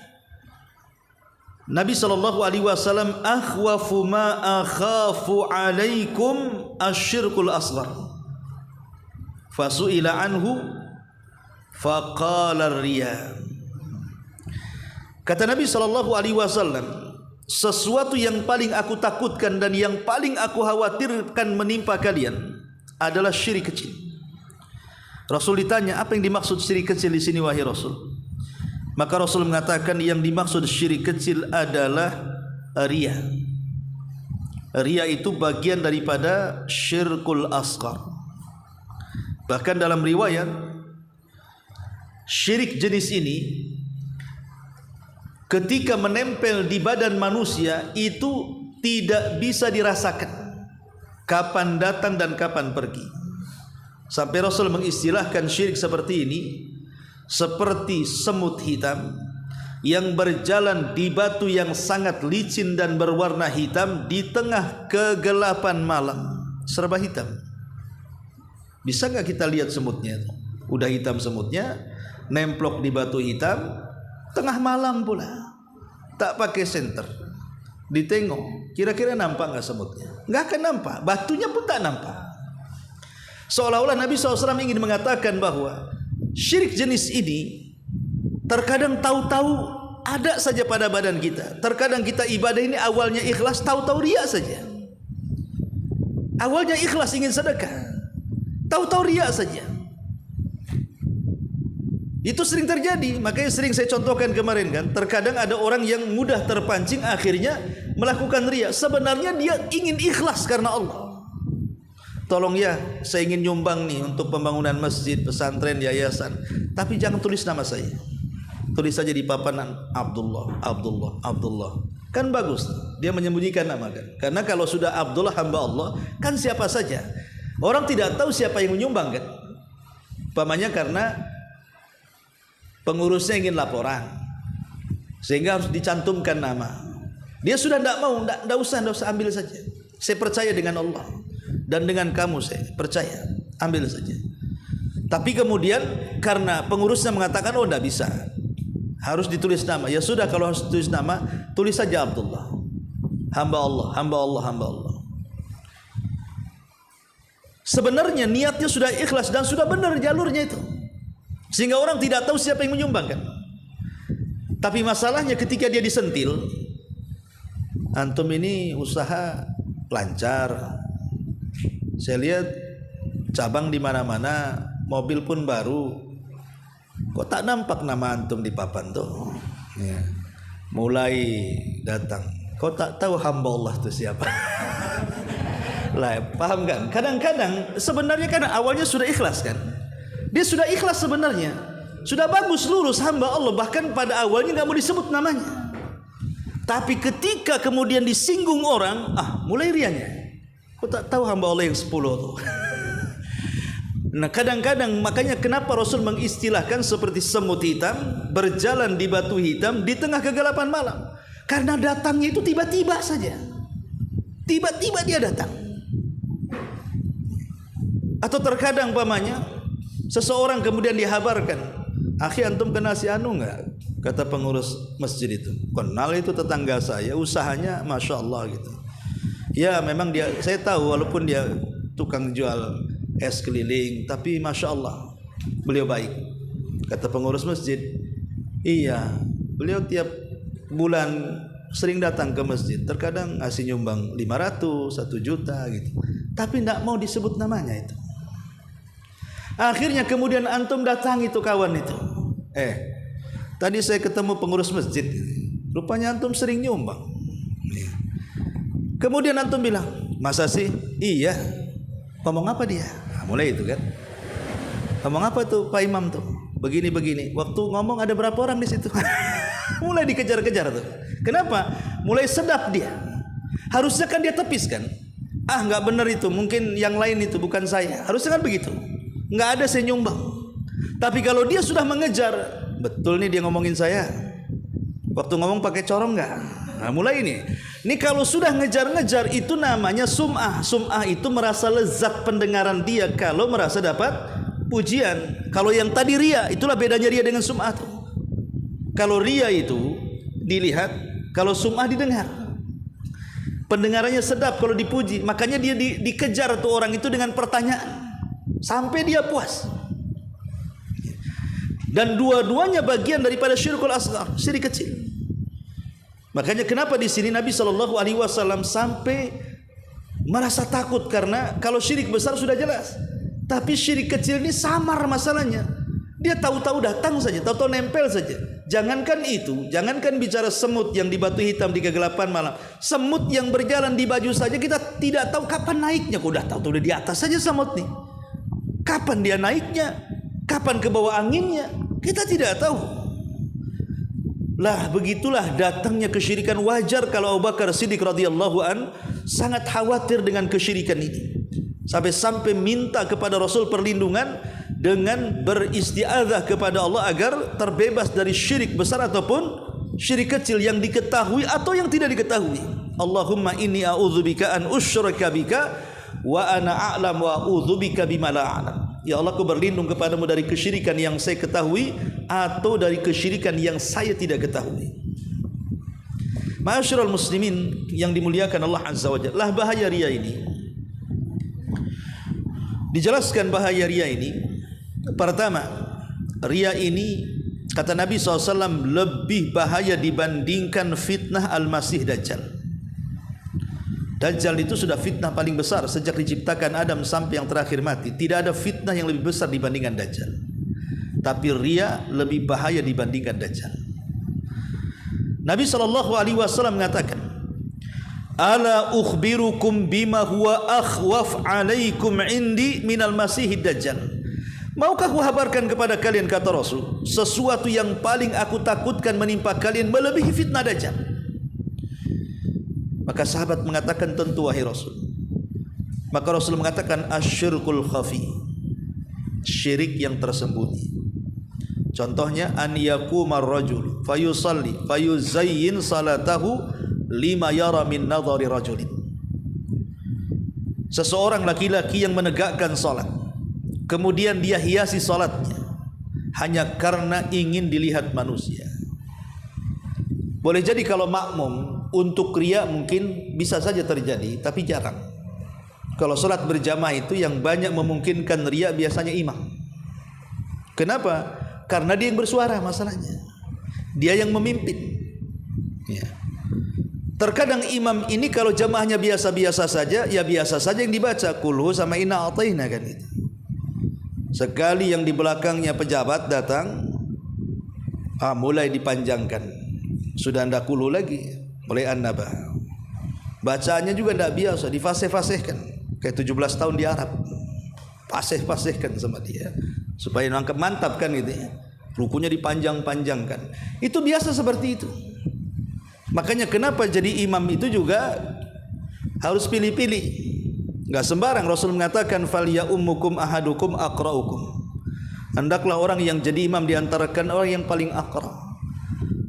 Nabi SAW, "Akhwafu ma akhafu alaikum asyirkul asghar." Fasu'ila anhu faqala riya. Kata Nabi SAW, sesuatu yang paling aku takutkan dan yang paling aku khawatirkan menimpa kalian adalah syirik kecil. Rasul ditanya, apa yang dimaksud syirik kecil di sini wahai Rasul? Maka Rasul mengatakan yang dimaksud syirik kecil adalah riya. Riya itu bagian daripada syirkul asghar. Bahkan dalam riwayat, syirik jenis ini ketika menempel di badan manusia itu tidak bisa dirasakan kapan datang dan kapan pergi. Sampai Rasul mengistilahkan syirik seperti ini seperti semut hitam yang berjalan di batu yang sangat licin dan berwarna hitam di tengah kegelapan malam, serba hitam. Bisa nggak kita lihat semutnya? Udah hitam semutnya, nemplok di batu hitam, tengah malam pula, tak pakai senter, ditengok, kira-kira nampak nggak semutnya? Nggak akan nampak, batunya pun tak nampak. Seolah-olah Nabi SAW ingin mengatakan bahwa syirik jenis ini terkadang tahu-tahu ada saja pada badan kita. Terkadang kita ibadah ini awalnya ikhlas, tahu-tahu riya saja. Awalnya ikhlas ingin sedekah, tahu-tahu riya saja. Itu sering terjadi. Makanya sering saya contohkan kemarin kan, terkadang ada orang yang mudah terpancing akhirnya melakukan riya. Sebenarnya dia ingin ikhlas karena Allah. Tolong ya, saya ingin nyumbang nih untuk pembangunan masjid, pesantren, yayasan, tapi jangan tulis nama saya. Tulis saja di papanan Abdullah, Abdullah, Abdullah. Kan bagus, dia menyembunyikan nama kan. Karena kalau sudah Abdullah hamba Allah, kan siapa saja. Orang tidak tahu siapa yang menyumbang kan. Umpamanya karena pengurusnya ingin laporan, sehingga harus dicantumkan nama. Dia sudah tidak mau, tidak usah ambil saja. Saya percaya dengan Allah dan dengan kamu, saya percaya, ambil saja. Tapi kemudian karena pengurusnya mengatakan oh tidak bisa, harus ditulis nama. Ya sudah, kalau harus ditulis nama, tulis saja Abdullah, hamba Allah, hamba Allah, hamba Allah. Sebenarnya niatnya sudah ikhlas dan sudah benar jalurnya itu, sehingga orang tidak tahu siapa yang menyumbangkan. Tapi masalahnya ketika dia disentil, antum ini usaha lancar, saya lihat cabang di mana-mana, mobil pun baru, kok tak nampak nama antum di papan tuh? Ya. Mulai datang, kok tak tahu hamba Allah itu siapa? Lah, paham kan? Kadang-kadang sebenarnya kan awalnya sudah ikhlas kan? Dia sudah ikhlas sebenarnya, sudah bagus lurus hamba Allah, bahkan pada awalnya nggak mau disebut namanya. Tapi ketika kemudian disinggung orang, mulai rianya. Kok tak tahu hamba Allah yang 10 tuh? Nah kadang-kadang makanya kenapa Rasul mengistilahkan seperti semut hitam berjalan di batu hitam di tengah kegelapan malam. Karena datangnya itu tiba-tiba saja. Tiba-tiba dia datang. Atau terkadang umpamanya seseorang kemudian dihabarkan, akhi antum kenal si anu enggak? Kata pengurus masjid itu, kenal itu tetangga saya, usahanya Masya Allah gitu. Ya memang dia, saya tahu walaupun dia tukang jual es keliling, tapi Masya Allah beliau baik. Kata pengurus masjid, iya beliau tiap bulan sering datang ke masjid, terkadang ngasih nyumbang 500, 1 juta gitu, tapi tidak mau disebut namanya itu. Akhirnya kemudian antum datang itu kawan itu, tadi saya ketemu pengurus masjid, rupanya antum sering nyumbang. Kemudian antum bilang, masa sih? Iya. Ngomong apa dia? Nah, mulai itu kan. Ngomong apa tuh Pak Imam tuh? Begini-begini. Waktu ngomong ada berapa orang di situ? Mulai dikejar-kejar tuh. Kenapa? Mulai sedap dia. Harusnya kan dia tepis kan? Nggak benar itu. Mungkin yang lain itu, bukan saya. Harusnya kan begitu. Nggak ada saya nyumbang. Tapi kalau dia sudah mengejar, betul nih dia ngomongin saya. Waktu ngomong pakai corong nggak? Nah, mulai ini. Ini kalau sudah ngejar-ngejar itu namanya sum'ah. Sum'ah itu merasa lezat pendengaran dia kalau merasa dapat pujian. Kalau yang tadi riya, itulah bedanya riya dengan sum'ah tuh. Kalau riya itu dilihat, kalau sum'ah didengar. Pendengarannya sedap kalau dipuji, makanya dia dikejar tuh orang itu dengan pertanyaan sampai dia puas. Dan dua-duanya bagian daripada syirkul asghar, syirik kecil. Makanya kenapa di sini Nabi SAW sampai merasa takut, karena kalau syirik besar sudah jelas. Tapi syirik kecil ini samar masalahnya. Dia tahu-tahu datang saja, tahu-tahu nempel saja. Jangankan itu, jangankan bicara semut yang di batu hitam di kegelapan malam. Semut yang berjalan di baju saja kita tidak tahu kapan naiknya. Kok udah tahu udah di atas saja semut nih. Kapan dia naiknya? Kapan ke bawah anginnya? Kita tidak tahu. Lah begitulah datangnya kesyirikan. Wajar kalau Abu Bakar Siddiq radhiyallahu an sangat khawatir dengan kesyirikan ini. Sampai-sampai minta kepada Rasul perlindungan dengan beristiazah kepada Allah agar terbebas dari syirik besar ataupun syirik kecil yang diketahui atau yang tidak diketahui. Allahumma inni a'udzubika an usyraka bika wa ana a'lam wa a'udzubika bima la a'lam. Ya Allah, aku berlindung kepadamu dari kesyirikan yang saya ketahui atau dari kesyirikan yang saya tidak ketahui. Ma'asyiral muslimin yang dimuliakan Allah Azza wa Jalla, bahaya riya ini. Dijelaskan bahaya riya ini. Pertama, riya ini kata Nabi SAW lebih bahaya dibandingkan fitnah Al-Masih Dajjal. Dajjal itu sudah fitnah paling besar sejak diciptakan Adam sampai yang terakhir mati. Tidak ada fitnah yang lebih besar dibandingkan Dajjal. Tapi riya lebih bahaya dibandingkan Dajjal. Nabi SAW mengatakan, ala ukhbirukum bima huwa akhwaf alaikum indi minal masihid dajjal. Maukah aku habarkan kepada kalian, kata Rasul, sesuatu yang paling aku takutkan menimpa kalian melebihi fitnah Dajjal? Maka sahabat mengatakan, tentu wahai Rasul. Maka Rasul mengatakan, asyirkul khafi, syirik yang tersembunyi. Contohnya, an yakumar rajul fayusalli fayuzayyin salatahu lima yara min nadhari rajulin. Seseorang laki-laki yang menegakkan salat, kemudian dia hiasi salatnya hanya karena ingin dilihat manusia. Boleh jadi kalau makmum, untuk riya mungkin bisa saja terjadi, tapi jarang. Kalau salat berjamaah itu yang banyak memungkinkan riya biasanya imam. Kenapa? Karena dia yang bersuara masalahnya. Dia yang memimpin. Ya. Terkadang imam ini kalau jamaahnya biasa-biasa saja, ya biasa saja yang dibaca, kulhu sama inna a'tayna kan itu. Sekali yang di belakangnya pejabat datang, mulai dipanjangkan. Sudah ndak kulhu lagi, mulai an-naba. Bacaannya juga ndak biasa, difasih-fasihkan. Kayak 17 tahun di Arab. Fasih-fasihkan sama dia supaya nangkep mantap kan gitu ya. Rukunya dipanjang-panjangkan. Itu biasa seperti itu. Makanya kenapa jadi imam itu juga harus pilih-pilih. Enggak sembarang. Rasul mengatakan fal ya ummukum ahadukum aqraukum. Hendaklah orang yang jadi imam di antara kan orang yang paling aqra,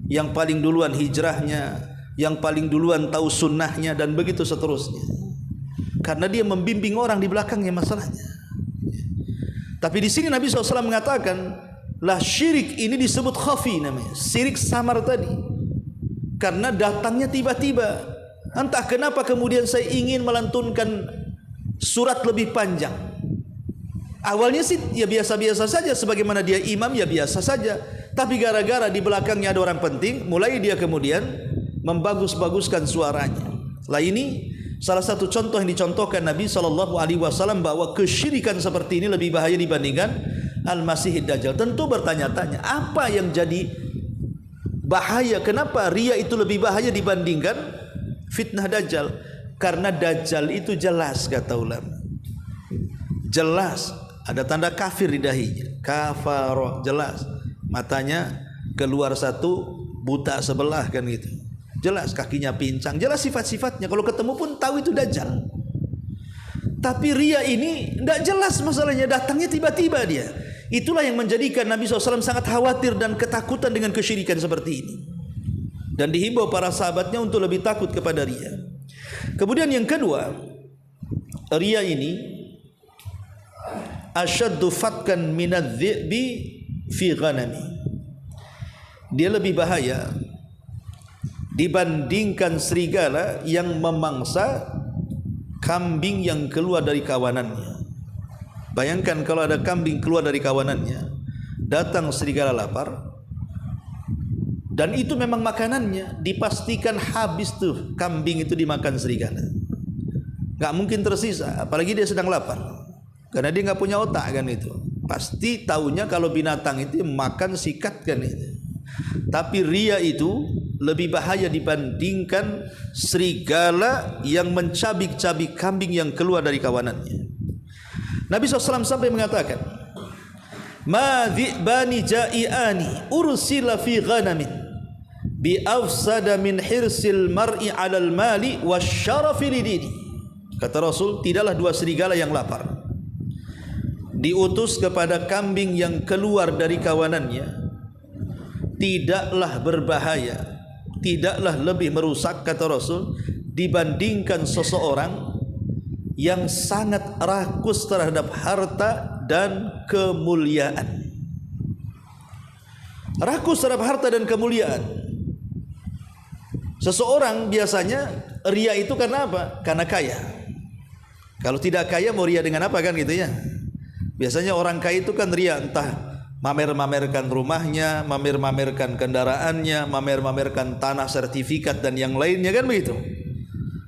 yang paling duluan hijrahnya, yang paling duluan tahu sunnahnya dan begitu seterusnya. Karena dia membimbing orang di belakangnya masalahnya. Tapi di sini Nabi SAW mengatakan, lah syirik ini disebut khafi namanya, syirik samar tadi. Karena datangnya tiba-tiba. Entah kenapa kemudian saya ingin melantunkan surat lebih panjang. Awalnya sih ya biasa-biasa saja, sebagaimana dia imam ya biasa saja. Tapi gara-gara di belakangnya ada orang penting, mulai dia kemudian membagus-baguskan suaranya. Lah ini salah satu contoh yang dicontohkan Nabi SAW bahwa kesyirikan seperti ini lebih bahaya dibandingkan Al-Masihid Dajjal. Tentu bertanya-tanya, apa yang jadi bahaya? Kenapa riya itu lebih bahaya dibandingkan fitnah Dajjal? Karena Dajjal itu jelas, kata ulama, jelas ada tanda kafir di dahinya, kafaroh, jelas. Matanya keluar satu, buta sebelah kan gitu. Jelas kakinya pincang, jelas sifat-sifatnya. Kalau ketemu pun tahu itu Dajjal. Tapi riya ini tidak jelas masalahnya, datangnya tiba-tiba dia. Itulah yang menjadikan Nabi SAW sangat khawatir dan ketakutan dengan kesyirikan seperti ini. Dan dihimbau para sahabatnya untuk lebih takut kepada riya. Kemudian yang kedua, riya ini asyaddu fatkan minadh-dhi'bi fi ghanami. Dia lebih bahaya dibandingkan serigala yang memangsa kambing yang keluar dari kawanannya. Bayangkan kalau ada kambing keluar dari kawanannya, datang serigala lapar, dan itu memang makanannya, dipastikan habis tuh kambing itu dimakan serigala. Gak mungkin tersisa, apalagi dia sedang lapar. karena dia nggak punya otak kan itu. Pasti taunya kalau binatang itu makan sikat kan itu. Tapi ria itu lebih bahaya dibandingkan serigala yang mencabik-cabik kambing yang keluar dari kawanannya. Nabi SAW sampai mengatakan, ma dhi'bani ja'iani ursila fi ghanamin bi afsada min hirsil mar'i 'alal mali wasyarafi lidini. Kata Rasul, tidaklah dua serigala yang lapar diutus kepada kambing yang keluar dari kawanannya, tidaklah berbahaya, tidaklah lebih merusak, kata Rasul, dibandingkan seseorang yang sangat rakus terhadap harta dan kemuliaan. Rakus terhadap harta dan kemuliaan. Seseorang biasanya ria itu karena apa? Karena kaya. Kalau tidak kaya mau ria dengan apa kan gitu ya? Biasanya orang kaya itu kan ria, entah mamer-mamerkan rumahnya, mamer-mamerkan kendaraannya, mamer-mamerkan tanah sertifikat dan yang lainnya kan begitu.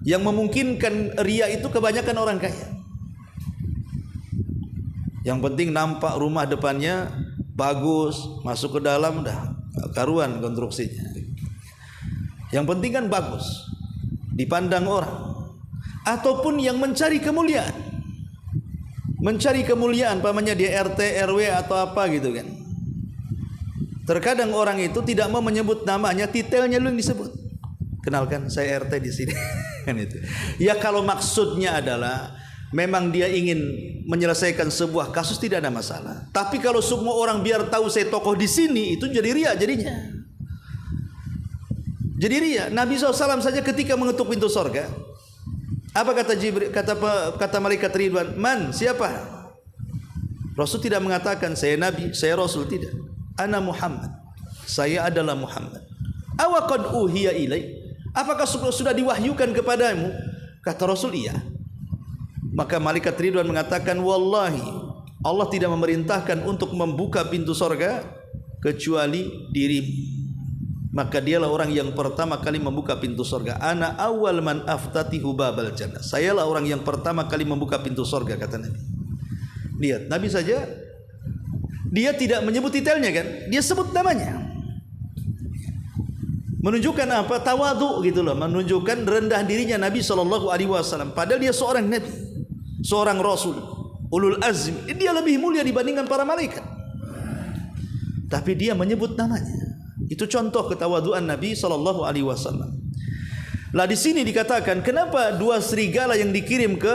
Yang memungkinkan ria itu kebanyakan orang kaya. Yang penting nampak rumah depannya bagus, masuk ke dalam dah karuan konstruksinya. Yang penting kan bagus, dipandang orang. Ataupun yang mencari kemuliaan, pamannya dia RT, RW atau apa gitu kan. Terkadang orang itu tidak mau menyebut namanya, titelnya lu yang disebut. Kenalkan, saya RT di sini. Kan itu. Ya kalau maksudnya adalah memang dia ingin menyelesaikan sebuah kasus, tidak ada masalah. Tapi kalau semua orang biar tahu saya tokoh di sini, itu jadi ria jadinya. Jadi ria. Nabi SAW saja ketika mengetuk pintu sorga, apa kata Jibril, kata malaikat Ridwan, man, siapa? Rasul tidak mengatakan saya Nabi, saya Rasul, tidak. Ana Muhammad, saya adalah Muhammad. Awaqad uhiya ilai, apakah sudah diwahyukan kepadamu? Kata Rasul, iya. Maka malaikat Ridwan mengatakan, wallahi, Allah tidak memerintahkan untuk membuka pintu sorga kecuali dirimu. Maka dialah orang yang pertama kali membuka pintu sorga. Ana awal man aftatihu babal jannah. Sayalah orang yang pertama kali membuka pintu sorga, kata Nabi. Lihat, Nabi saja dia tidak menyebut detailnya kan, dia sebut namanya. Menunjukkan apa? Tawadhu gitu loh, menunjukkan rendah dirinya Nabi SAW. Padahal dia seorang Nabi, seorang Rasul, ulul azmi. Dia lebih mulia dibandingkan para malaikat, tapi dia menyebut namanya. Itu contoh ketawaduan Nabi SAW. Lah di sini dikatakan, kenapa dua serigala yang dikirim ke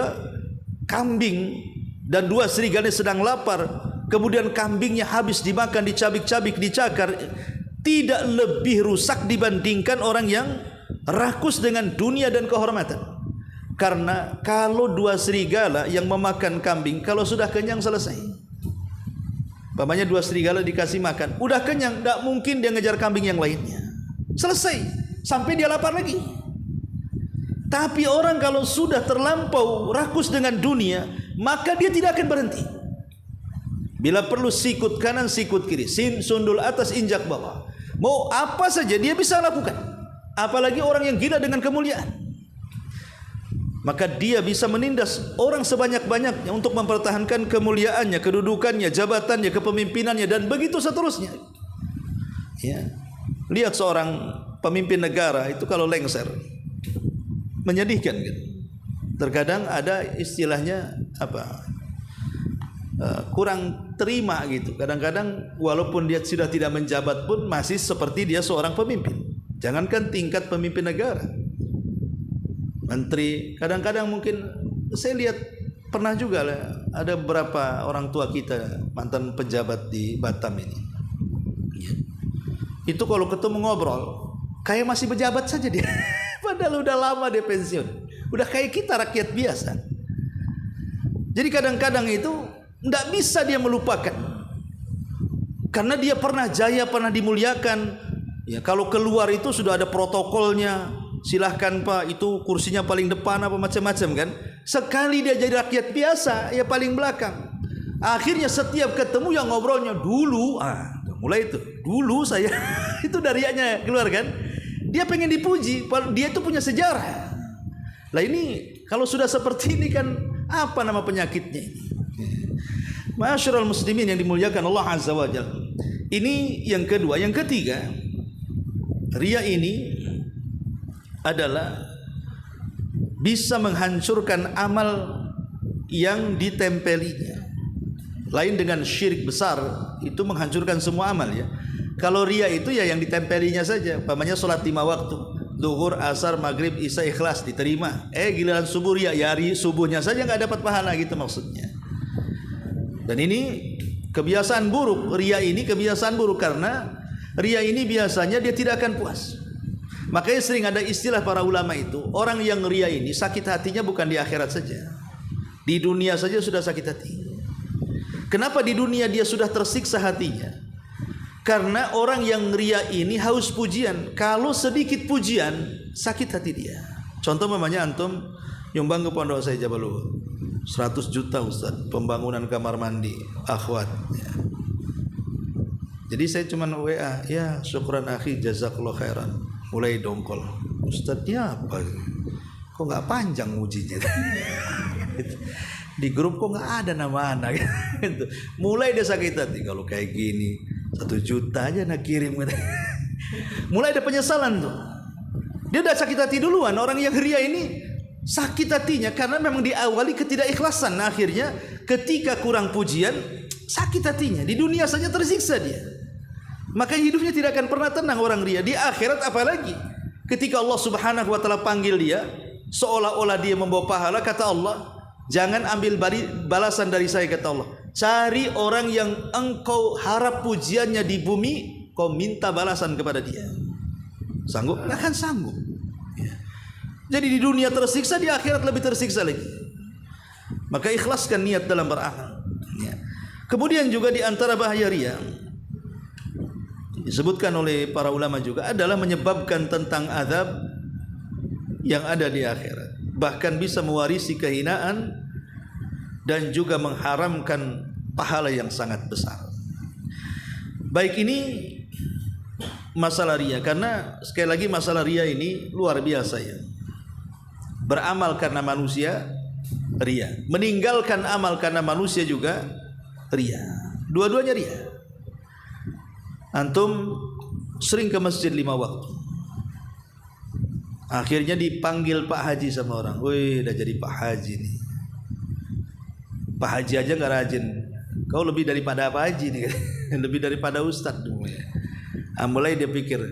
kambing dan dua serigala sedang lapar, kemudian kambingnya habis dimakan, dicabik-cabik, dicakar, tidak lebih rusak dibandingkan orang yang rakus dengan dunia dan kehormatan? Karena kalau dua serigala yang memakan kambing, kalau sudah kenyang selesai. Pamannya dua serigala dikasih makan, udah kenyang, tidak mungkin dia ngejar kambing yang lainnya. Selesai, sampai dia lapar lagi. Tapi orang kalau sudah terlampau rakus dengan dunia, maka dia tidak akan berhenti. Bila perlu sikut kanan, sikut kiri, sundul atas, injak bawah, mau apa saja dia bisa lakukan. Apalagi orang yang gila dengan kemuliaan. Maka dia bisa menindas orang sebanyak-banyaknya untuk mempertahankan kemuliaannya, kedudukannya, jabatannya, kepemimpinannya, dan begitu seterusnya. Ya. Lihat seorang pemimpin negara itu kalau lengser, menyedihkan gitu. Terkadang ada istilahnya apa? Kurang terima gitu. Kadang-kadang walaupun dia sudah tidak menjabat pun masih seperti dia seorang pemimpin. Jangankan tingkat pemimpin negara, menteri, kadang-kadang mungkin saya lihat pernah juga lah, ada beberapa orang tua kita mantan pejabat di Batam ini. Itu kalau ketemu ngobrol kayak masih pejabat saja dia. Padahal udah lama dia pensiun. Udah kayak kita rakyat biasa. Jadi kadang-kadang itu tidak bisa dia melupakan. Karena dia pernah jaya, pernah dimuliakan. Ya, kalau keluar itu sudah ada protokolnya. Silahkan Pak, itu kursinya paling depan apa macam-macam kan. Sekali dia jadi rakyat biasa, ya paling belakang. Akhirnya setiap ketemu yang ngobrolnya dulu, mulai itu dulu saya itu darinya keluar kan. Dia pengen dipuji, dia itu punya sejarah. Lah ini kalau sudah seperti ini kan apa nama penyakitnya ini? Ma'asyiral muslimin yang dimuliakan Allah Azza wa Jalla. Ini yang kedua. Yang ketiga, riya ini adalah bisa menghancurkan amal yang ditempelinya. Lain dengan syirik besar, itu menghancurkan semua amal ya. Kalau riya itu ya yang ditempelinya saja. Umpamanya salat 5 waktu, zuhur, asar, maghrib, isya, ikhlas diterima. Giliran subuh riya, ya hari subuhnya saja enggak dapat pahala gitu maksudnya. Dan ini kebiasaan buruk. Riya ini kebiasaan buruk karena riya ini biasanya dia tidak akan puas. Makanya sering ada istilah para ulama itu, orang yang riya ini sakit hatinya bukan di akhirat saja, di dunia saja sudah sakit hati. Kenapa di dunia dia sudah tersiksa hatinya? Karena orang yang riya ini haus pujian. Kalau sedikit pujian sakit hati dia. Contoh namanya antum nyumbang ke pondok saya Jabal Luhur 100 juta Ustaz, pembangunan kamar mandi akhwat ya. Jadi saya cuma WA, ya syukran akhi jazakallahu khairan. Mulai dongkol, Ustadznya apa? Kok nggak panjang mujinya? Di grup kok nggak ada nama anak gitu. Mulai dia sakit hati, kalau kayak gini 1 juta aja nak kirim gitu. Mulai ada penyesalan tuh. Dia udah sakit hati duluan. Orang yang riya ini sakit hatinya karena memang diawali ketidakikhlasan. Nah, akhirnya ketika kurang pujian sakit hatinya. Di dunia saja tersiksa dia. Maka hidupnya tidak akan pernah tenang orang riya. Di akhirat apalagi. Ketika Allah Subhanahu wa taala panggil dia, seolah-olah dia membawa pahala, kata Allah, jangan ambil balasan dari saya, kata Allah. Cari orang yang engkau harap pujiannya di bumi, kau minta balasan kepada dia. Sanggup? Nggak akan sanggup. Ya. Jadi di dunia tersiksa, di akhirat lebih tersiksa lagi. Maka ikhlaskan niat dalam beramal. Ya. Kemudian juga di antara bahaya riya, disebutkan oleh para ulama juga, adalah menyebabkan tentang azab yang ada di akhirat. Bahkan bisa mewarisi kehinaan dan juga mengharamkan pahala yang sangat besar. Baik, ini masalah riya, karena sekali lagi masalah riya ini luar biasa ya. Beramal karena manusia riya, meninggalkan amal karena manusia juga riya. Dua-duanya riya. Antum sering ke masjid 5 waktu, akhirnya dipanggil Pak Haji sama orang, wih udah jadi Pak Haji nih. Pak Haji aja gak rajin, kau lebih daripada Pak Haji nih. Lebih daripada Ustadz. Mulai dia pikir,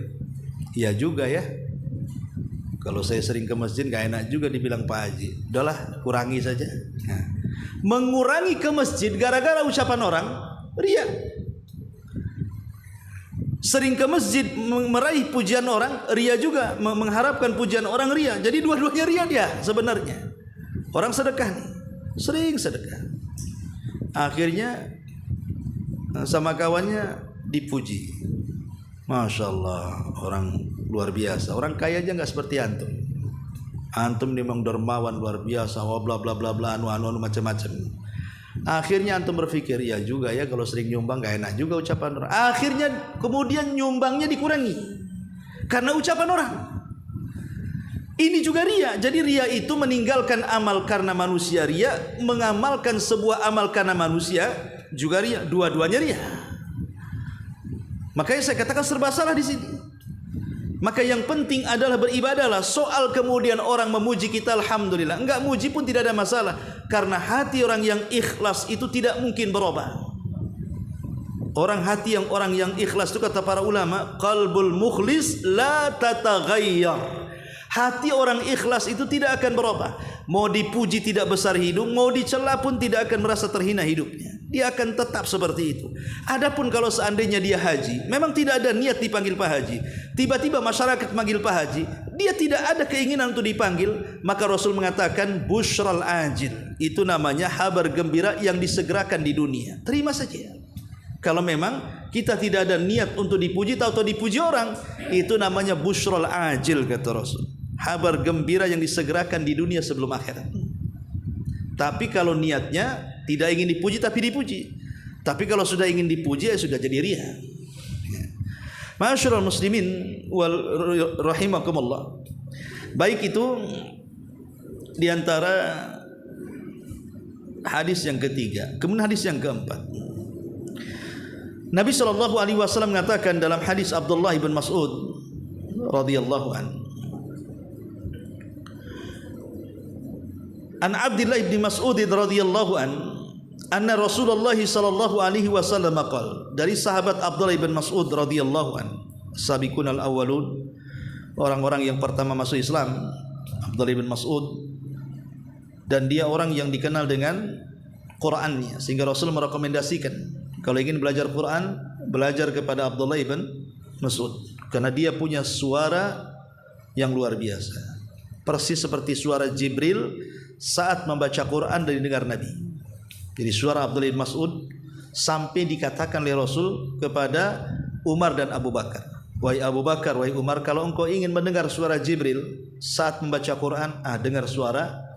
iya juga ya, kalau saya sering ke masjid gak enak juga dibilang Pak Haji. Udahlah, kurangi saja. Nah, mengurangi ke masjid gara-gara ucapan orang riya. Sering ke masjid meraih pujian orang riya juga, mengharapkan pujian orang riya. Jadi dua-duanya riya dia sebenarnya. Orang sedekah nih, sering sedekah, akhirnya sama kawannya dipuji, Masya Allah, orang luar biasa, orang kaya aja nggak seperti antum. Antum memang dermawan luar biasa, wah bla bla bla bla, anu macam-macam. Akhirnya antum berpikir, ya juga ya, kalau sering nyumbang gak enak juga ucapan orang. Akhirnya kemudian nyumbangnya dikurangi karena ucapan orang. Ini juga riya. Jadi riya itu meninggalkan amal karena manusia riya, mengamalkan sebuah amal karena manusia juga riya. Dua-duanya riya. Makanya saya katakan serba salah di sini. Maka yang penting adalah beribadahlah. Soal kemudian orang memuji kita, alhamdulillah. Enggak muji pun tidak ada masalah, karena hati orang yang ikhlas itu tidak mungkin berubah. Orang yang ikhlas itu kata para ulama, qalbul mukhlis la tataghayyar. Hati orang ikhlas itu tidak akan berubah. Mau dipuji tidak besar hidung, mau dicela pun tidak akan merasa terhina hidupnya. Dia akan tetap seperti itu. Adapun kalau seandainya dia haji, memang tidak ada niat dipanggil Pak Haji, tiba-tiba masyarakat manggil Pak Haji, dia tidak ada keinginan untuk dipanggil, maka Rasul mengatakan busyral ajil. Itu namanya kabar gembira yang disegerakan di dunia. Terima saja. Kalau memang kita tidak ada niat untuk dipuji atau dipuji orang, itu namanya busyral ajil, kata Rasul. Kabar gembira yang disegerakan di dunia sebelum akhirat. Tapi kalau niatnya tidak ingin dipuji tapi dipuji. Tapi kalau sudah ingin dipuji ya sudah jadi riya. Ma'asyiral muslimin wal rahimakumullah. Baik, itu diantara hadis yang ketiga. Kemudian hadis yang keempat, Nabi SAW mengatakan dalam hadis Abdullah bin Mas'ud radhiyallahu anhu, an Abdullah bin Mas'ud radhiyallahu anhu anna Rasulullah sallallahu alaihi wasallam qala, dari sahabat Abdullah bin Mas'ud radhiyallahu anhu, sabiqunal awwalun, orang-orang yang pertama masuk Islam, Abdullah bin Mas'ud, dan dia orang yang dikenal dengan Qur'annya, sehingga Rasul merekomendasikan kalau ingin belajar Quran, belajar kepada Abdullah bin Mas'ud, karena dia punya suara yang luar biasa, persis seperti suara Jibril saat membaca Quran dari dengar Nabi. Jadi suara Abdullah bin Mas'ud sampai dikatakan oleh Rasul kepada Umar dan Abu Bakar, wahai Abu Bakar, wahai Umar, kalau engkau ingin mendengar suara Jibril saat membaca Quran, dengar suara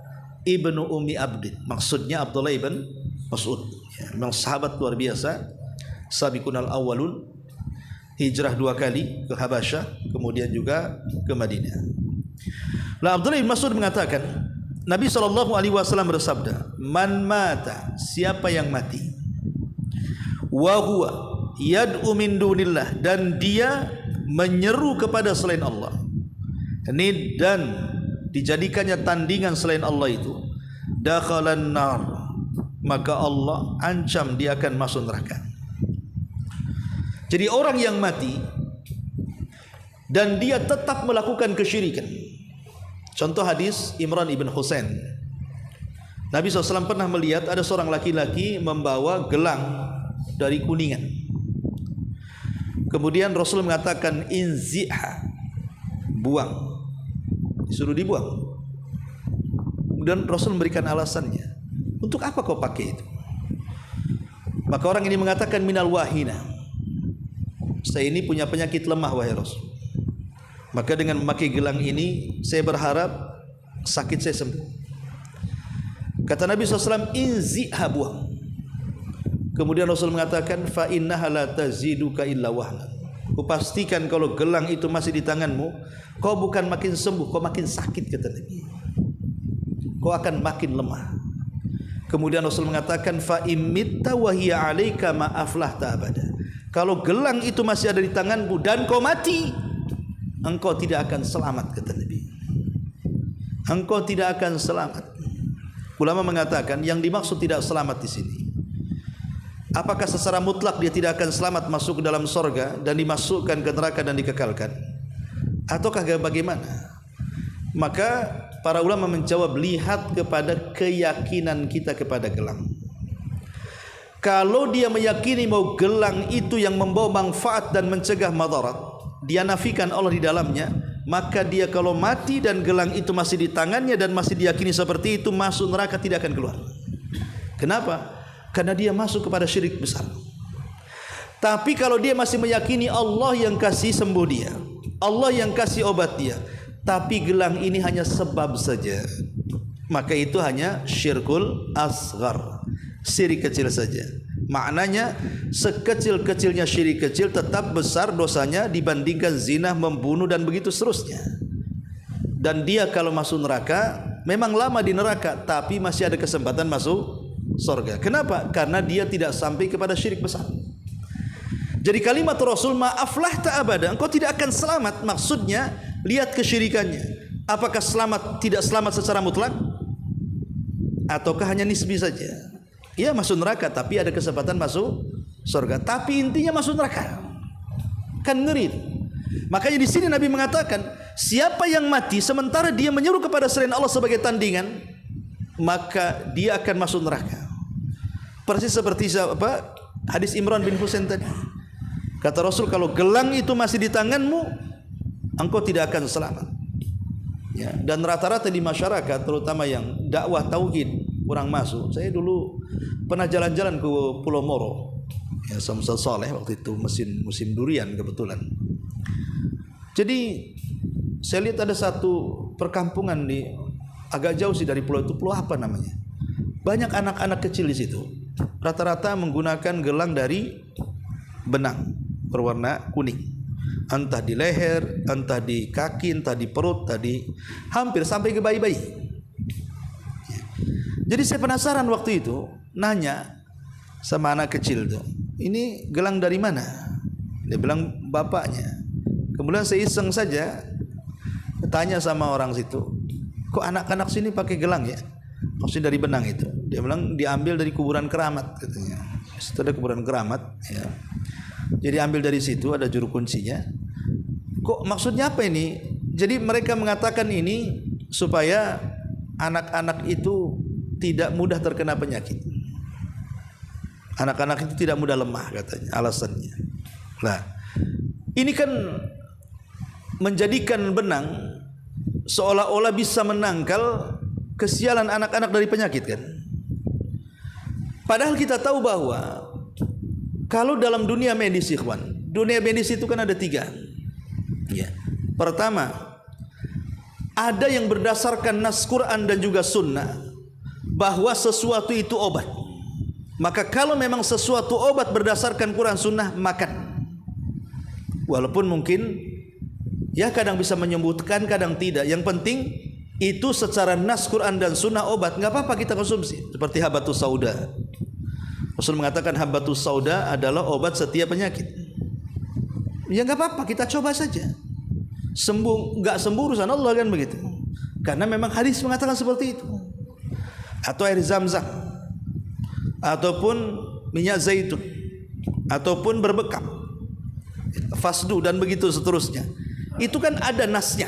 Ibnu Ummi Abdin, maksudnya Abdullah bin Mas'ud. Memang sahabat luar biasa, sabiqunal awwalun, hijrah 2 kali ke Habasyah, kemudian juga ke Madinah. Lah Abdullah bin Mas'ud mengatakan, Nabi SAW bersabda, man mata, siapa yang mati, wa huwa yad'u min dunillah, dan dia menyeru kepada selain Allah, dan dijadikannya tandingan selain Allah itu, dakhalan nar, maka Allah ancam dia akan masuk neraka. Jadi orang yang mati dan dia tetap melakukan kesyirikan, contoh hadis Imran ibn Husain, Nabi SAW pernah melihat ada seorang laki-laki membawa gelang dari kuningan. Kemudian Rasul mengatakan inzi'ha, buang, disuruh dibuang. Kemudian Rasul memberikan alasannya, untuk apa kau pakai itu? Maka orang ini mengatakan minal wahina, saya ini punya penyakit lemah wahai Rasul, maka dengan memakai gelang ini saya berharap sakit saya sembuh. Kata Nabi SAW, inzi'ha, buang. Kemudian Rasul mengatakan, fa innaha la taziduka illa wahnan, kupastikan kalau gelang itu masih di tanganmu, kau bukan makin sembuh, kau makin sakit, kata Nabi, kau akan makin lemah. Kemudian Rasul mengatakan, fa imitta wa hiya 'alaika ma aflahta abada, kalau gelang itu masih ada di tanganmu dan kau mati, engkau tidak akan selamat, kata Nabi, engkau tidak akan selamat. Ulama mengatakan yang dimaksud tidak selamat di sini, apakah secara mutlak dia tidak akan selamat masuk ke dalam sorga dan dimasukkan ke neraka dan dikekalkan, ataukah bagaimana? Maka para ulama menjawab, lihat kepada keyakinan kita kepada gelang. Kalau dia meyakini bahwa gelang itu yang membawa manfaat dan mencegah madarat, dia nafikan Allah di dalamnya, maka dia kalau mati dan gelang itu masih di tangannya dan masih diyakini seperti itu, masuk neraka tidak akan keluar. Kenapa? Karena dia masuk kepada syirik besar. Tapi kalau dia masih meyakini Allah yang kasih sembuh dia, Allah yang kasih obat dia, tapi gelang ini hanya sebab saja, maka itu hanya syirkul asghar, syirik kecil saja. Maknanya sekecil-kecilnya syirik kecil tetap besar dosanya dibandingkan zina, membunuh dan begitu seterusnya. Dan dia kalau masuk neraka memang lama di neraka, tapi masih ada kesempatan masuk surga. Kenapa? Karena dia tidak sampai kepada syirik besar. Jadi kalimat Rasul, maaflah ta'abada, engkau tidak akan selamat, maksudnya lihat kesyirikannya. Apakah selamat, tidak selamat secara mutlak, ataukah hanya nisbi saja? Ia masuk neraka tapi ada kesempatan masuk surga, tapi intinya masuk neraka. Kan ngeri. Makanya di sini Nabi mengatakan, siapa yang mati sementara dia menyeru kepada selain Allah sebagai tandingan, maka dia akan masuk neraka. Persis seperti apa? Hadis Imran bin Husain tadi. Kata Rasul, kalau gelang itu masih di tanganmu, engkau tidak akan selamat. Ya, dan rata-rata di masyarakat, terutama yang dakwah tauhid, kurang masuk. Saya dulu pernah jalan-jalan ke Pulau Moro, ya, Samsul Saleh, waktu itu musim durian kebetulan. Jadi saya lihat ada satu perkampungan di agak jauh sih dari pulau itu, pulau apa namanya? Banyak anak-anak kecil di situ. Rata-rata menggunakan gelang dari benang berwarna kuning, entah di leher, entah di kaki, entah di perut, hampir sampai ke bayi-bayi. Jadi saya penasaran waktu itu, nanya sama anak kecil tuh, ini gelang dari mana? Dia bilang bapaknya. Kemudian saya iseng saja tanya sama orang situ, kok anak-anak sini pakai gelang ya? Maksudnya dari benang itu. Dia bilang diambil dari kuburan keramat katanya. Itu ada kuburan keramat ya. Jadi ambil dari situ, ada juru kuncinya. Kok maksudnya apa ini? Jadi mereka mengatakan ini supaya anak-anak itu tidak mudah terkena penyakit. Anak-anak itu tidak mudah lemah katanya, alasannya. Nah, ini kan menjadikan benang seolah-olah bisa menangkal kesialan anak-anak dari penyakit kan. Padahal kita tahu bahwa kalau dalam dunia medis, ikhwan, dunia medis itu kan ada 3 ya. Pertama, ada yang berdasarkan nas Quran dan juga sunnah bahwa sesuatu itu obat. Maka kalau memang sesuatu obat berdasarkan Quran sunnah, makan. Walaupun mungkin ya kadang bisa menyembuhkan, kadang tidak. Yang penting itu secara nas Quran dan sunnah obat, nggak apa-apa kita konsumsi. Seperti habatus sauda. Rasul mengatakan habatus sauda adalah obat setiap penyakit. Ya nggak apa-apa, kita coba saja. Sembuh nggak sembuh urusan Allah kan begitu. Karena memang hadis mengatakan seperti itu. Atau air zam-zam, ataupun minyak zaitun, ataupun berbekam, fasdu dan begitu seterusnya. Itu kan ada nasnya.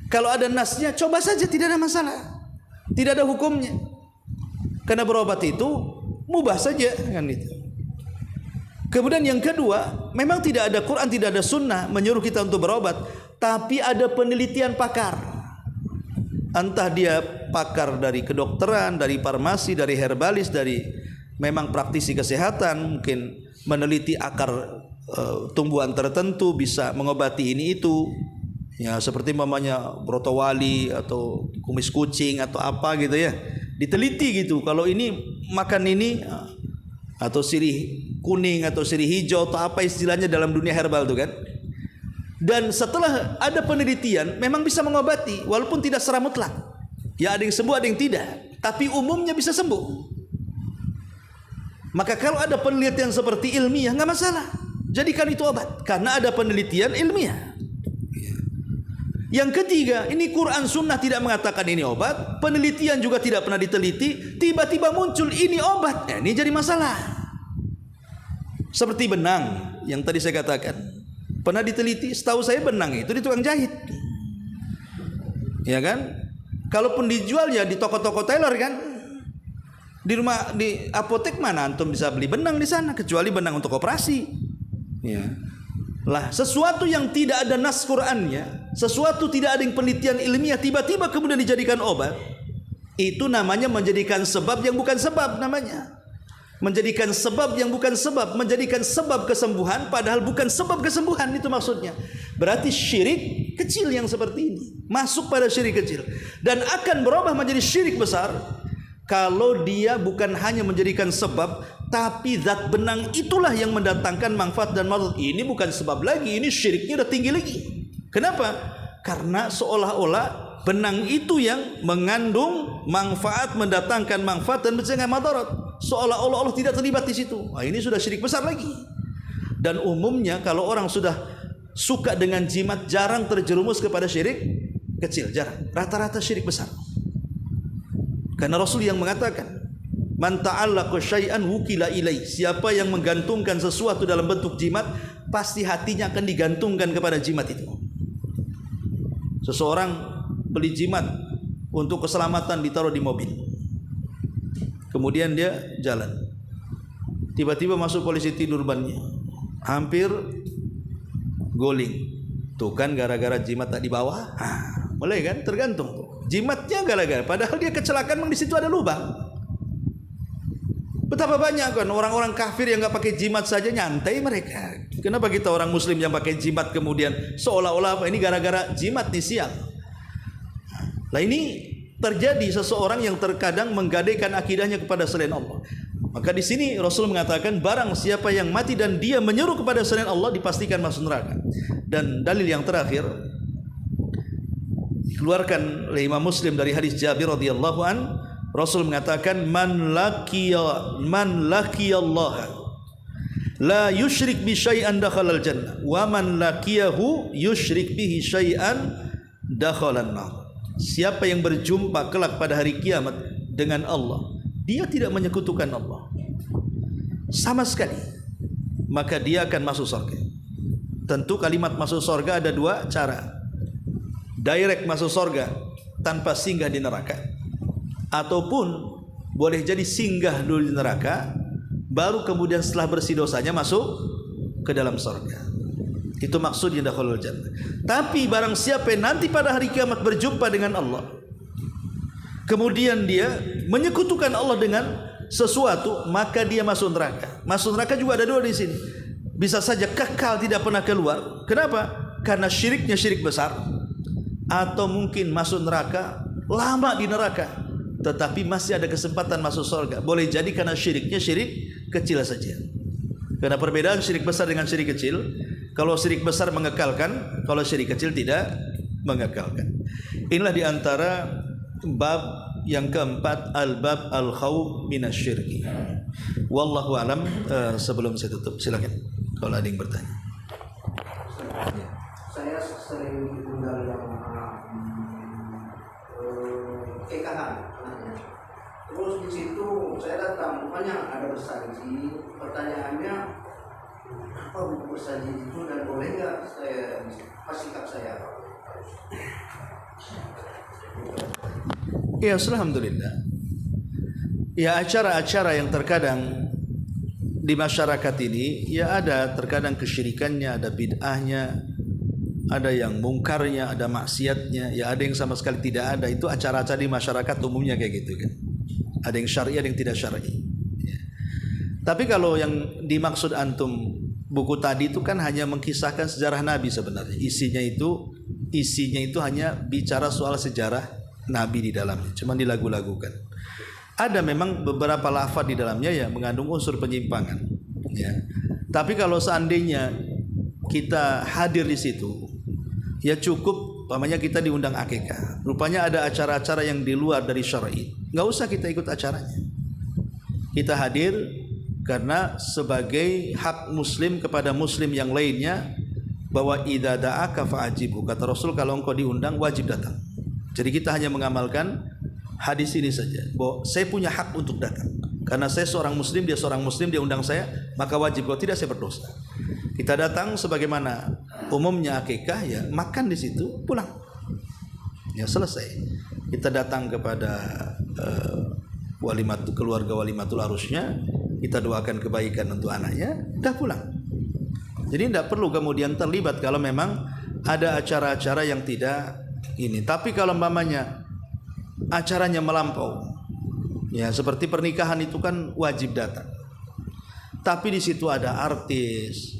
Kalau ada nasnya, coba saja, tidak ada masalah, tidak ada hukumnya. Karena berobat itu mubah saja kan itu. Kemudian yang kedua, memang tidak ada Quran, tidak ada sunnah menyuruh kita untuk berobat, tapi ada penelitian pakar. Entah dia pakar dari kedokteran, dari farmasi, dari herbalis, dari memang praktisi kesehatan, mungkin meneliti akar tumbuhan tertentu bisa mengobati ini itu. Ya, seperti mamanya brotowali atau kumis kucing atau apa gitu ya. Diteliti gitu. Kalau ini makan ini atau sirih kuning atau sirih hijau atau apa istilahnya dalam dunia herbal itu kan. Dan setelah ada penelitian memang bisa mengobati walaupun tidak secara mutlak. Ya ada yang sembuh, ada yang tidak, tapi umumnya bisa sembuh. Maka kalau ada penelitian seperti ilmiah nggak masalah, jadikan itu obat karena ada penelitian ilmiah. Yang ketiga, ini Quran Sunnah tidak mengatakan ini obat, penelitian juga tidak pernah diteliti, tiba-tiba muncul ini obat, ini jadi masalah. Seperti benang yang tadi saya katakan, pernah diteliti, setahu saya benang itu di tukang jahit, ya kan? Kalaupun dijual ya di toko-toko tailor kan, di rumah di apotek mana antum bisa beli benang di sana kecuali benang untuk operasi. Ya. Lah sesuatu yang tidak ada nas Qurannya, sesuatu tidak ada yang penelitian ilmiah tiba-tiba kemudian dijadikan obat, itu namanya menjadikan sebab yang bukan sebab namanya. Menjadikan sebab yang bukan sebab, menjadikan sebab kesembuhan padahal bukan sebab kesembuhan, itu maksudnya. Berarti syirik kecil yang seperti ini masuk pada syirik kecil dan akan berubah menjadi syirik besar kalau dia bukan hanya menjadikan sebab, tapi zat benang itulah yang mendatangkan manfaat dan madarat. Ini bukan sebab lagi, ini syiriknya udah tinggi lagi. Kenapa? Karena seolah-olah benang itu yang mengandung manfaat, mendatangkan manfaat dan mencegah madarat. Seolah-olah Allah tidak terlibat di situ. Wah, ini sudah syirik besar lagi. Dan umumnya kalau orang sudah suka dengan jimat jarang terjerumus kepada syirik kecil, jarang. Rata-rata syirik besar. Karena Rasul yang mengatakan, "Man ta'allaqa syai'an wukila ilaih." Siapa yang menggantungkan sesuatu dalam bentuk jimat, pasti hatinya akan digantungkan kepada jimat itu. Seseorang beli jimat untuk keselamatan ditaruh di mobil. Kemudian dia jalan. Tiba-tiba masuk polisi tidur bannya. Hampir guling. Tuh kan gara-gara jimat tak dibawa. Mulai kan tergantung. Jimatnya gara-gara padahal dia kecelakaan memang di situ ada lubang. Betapa banyak kan orang-orang kafir yang enggak pakai jimat saja nyantai mereka. Kenapa kita orang muslim yang pakai jimat kemudian seolah-olah ini gara-gara jimat nih sial. Nah ini terjadi seseorang yang terkadang menggadaikan akidahnya kepada selain Allah. Maka di sini Rasul mengatakan barang siapa yang mati dan dia menyeru kepada selain Allah dipastikan masuk neraka. Dan dalil yang terakhir dikeluarkan oleh Imam Muslim dari hadis Jabir radhiyallahu an, Rasul mengatakan man laqiya Allah la yusyrik bi syai'an dakhalal jannah wa man laqiyahu yusyrik bihi syai'an dakhalan nar. Siapa yang berjumpa kelak pada hari kiamat dengan Allah, dia tidak menyekutukan Allah sama sekali, maka dia akan masuk surga. Tentu kalimat masuk surga ada dua cara. Direct masuk surga tanpa singgah di neraka, ataupun boleh jadi singgah dulu di neraka, baru kemudian setelah bersih dosanya masuk ke dalam surga. Itu maksudnya dakhalul jannah. Tapi barang siapa yang nanti pada hari kiamat berjumpa dengan Allah, kemudian dia menyekutukan Allah dengan sesuatu, maka dia masuk neraka. Masuk neraka juga ada dua di sini. Bisa saja kekal tidak pernah keluar. Kenapa? Karena syiriknya syirik besar, atau mungkin masuk neraka lama di neraka, tetapi masih ada kesempatan masuk surga. Boleh jadi karena syiriknya syirik kecil saja. Karena perbedaan syirik besar dengan syirik kecil, kalau syirik besar mengekalkan, kalau syirik kecil tidak mengekalkan. Inilah diantara bab yang keempat, al-bab al-khawf minasyirki. Wallahu alam. Sebelum saya tutup, silakan kalau ada yang bertanya. Saya sering tinggal yang PKH anaknya. Terus di situ saya datang, rupanya ada bersaji. Pertanyaannya, apa buku bersaji itu dan boleh nggak saya sikap saya? Ya, alhamdulillah. Ya, acara-acara yang terkadang di masyarakat ini, ya ada terkadang kesyirikannya, ada bid'ahnya, ada yang mungkarnya, ada maksiatnya, ya ada yang sama sekali tidak ada. Itu acara-acara di masyarakat umumnya kayak gitu kan. Ada yang syar'i, ada yang tidak syar'i. Ya. Tapi kalau yang dimaksud antum buku tadi itu kan hanya mengkisahkan sejarah Nabi sebenarnya. Isinya itu hanya bicara soal sejarah Nabi di dalamnya, cuma dilagu-lagukan. Ada memang beberapa lafaz di dalamnya yang mengandung unsur penyimpangan. Ya. Tapi kalau seandainya kita hadir di situ, ya cukup, umpamanya kita diundang akikah. Rupanya ada acara-acara yang di luar dari syar'i, nggak usah kita ikut acaranya. Kita hadir karena sebagai hak muslim kepada muslim yang lainnya, bahwa idza da'aka fa'ajibhu. Kata Rasul, kalau engkau diundang wajib datang. Jadi kita hanya mengamalkan hadis ini saja, bahwa saya punya hak untuk datang karena saya seorang muslim, dia seorang muslim, dia undang saya, maka wajib. Kalau tidak, saya berdosa. Kita datang sebagaimana umumnya akikah, ya makan di situ, pulang, ya selesai. Kita datang kepada keluarga walimatul arusnya, kita doakan kebaikan untuk anaknya, dah pulang. Jadi tidak perlu kemudian terlibat kalau memang ada acara-acara yang tidak ini. Tapi kalau umpamanya acaranya melampau, ya seperti pernikahan itu kan wajib datang. Tapi di situ ada artis,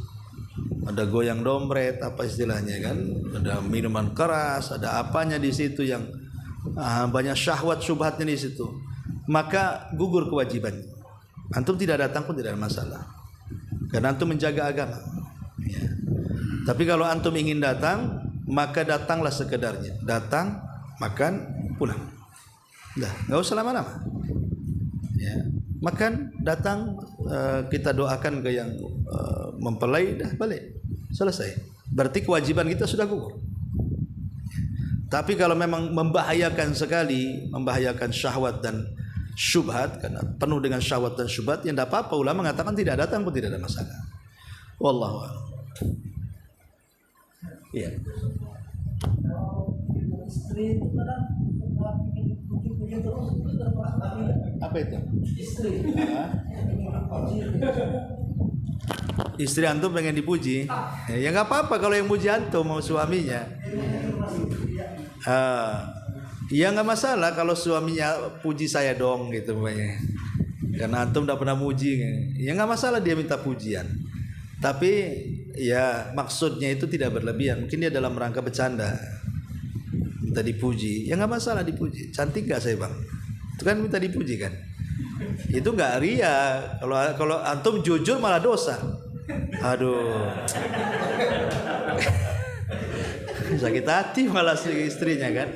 ada goyang dompet, apa istilahnya kan, ada minuman keras, ada apanya di situ yang banyak syahwat syubhatnya di situ, maka gugur kewajibannya. Antum tidak datang pun tidak ada masalah, karena antum menjaga agama. Ya. Tapi kalau antum ingin datang, maka datanglah sekedarnya, datang, makan, pulang. Dah, nggak usah lama-lama. Ya, makan, datang, kita doakan ke yang mempelai, dah balik, selesai. Berarti kewajiban kita sudah gugur. Tapi kalau memang membahayakan sekali, membahayakan syahwat dan syubhat, karena penuh dengan syahwat dan syubhat, yang tidak apa-apa. Ulama mengatakan tidak datang pun tidak ada masalah. Wallahu a'lam. Iya. Istri itu kadang puji-puji terus, Apa itu? istri. Istri antum pengen dipuji, ya nggak apa-apa kalau yang puji antum mau suaminya. Ya nggak masalah kalau suaminya puji saya dong gitu banyak. Karena antum tidak pernah muji, ya nggak masalah dia minta pujian. Tapi ya maksudnya itu tidak berlebihan. Mungkin dia dalam rangka bercanda, minta dipuji, ya nggak masalah dipuji. Cantik nggak saya bang? Itu kan minta dipuji kan? Itu nggak ria. Kalau antum jujur malah dosa. Aduh, sakit hati malah si istrinya kan.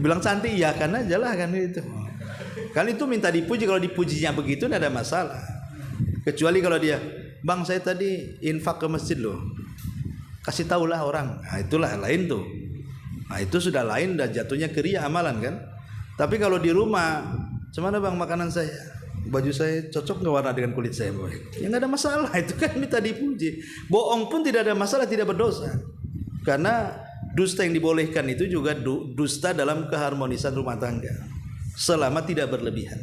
Bilang cantik, ya kan aja lah kan itu. Kan itu minta dipuji, kalau dipujinya begitu tidak ada masalah. Kecuali kalau dia, bang saya tadi infak ke masjid loh, kasih tahulah orang. Nah, itulah lain tuh. Nah, itu sudah lain, dan jatuhnya ke riya amalan kan. Tapi kalau di rumah, gimana bang makanan saya, baju saya cocok nggak warna dengan kulit saya, boy? Ya nggak ada masalah, itu kan minta dipuji. Bohong pun tidak ada masalah, tidak berdosa. Karena dusta yang dibolehkan itu juga dusta dalam keharmonisan rumah tangga, selama tidak berlebihan.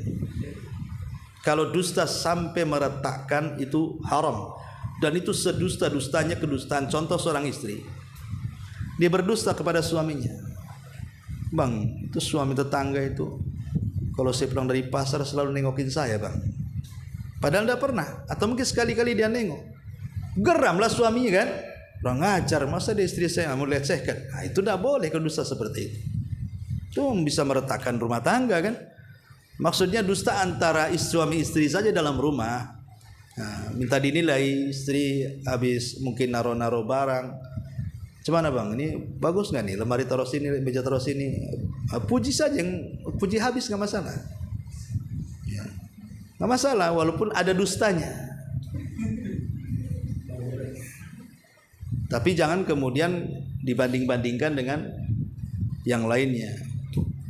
Kalau dusta sampai meretakkan itu haram, dan itu sedusta-dustanya kedustaan. Contoh seorang istri, dia berdusta kepada suaminya, bang itu suami tetangga itu kalau saya pulang dari pasar selalu nengokin saya bang, padahal tidak pernah, atau mungkin sekali-kali dia nengok. Geramlah suaminya kan, kurang ajar, masa dia istri saya mau lecehkan. Nah, itu tidak boleh kalau dusta seperti itu. Itu bisa meretakkan rumah tangga kan. Maksudnya dusta antara suami istri saja dalam rumah. Nah, minta dinilai istri habis mungkin naro-naro barang. Gimana bang, ini bagus nggak nih, lemari taruh sini, meja taruh sini. Puji saja, yang puji habis nggak masalah. Ya. Nggak masalah walaupun ada dustanya. Tapi jangan kemudian dibanding-bandingkan dengan yang lainnya.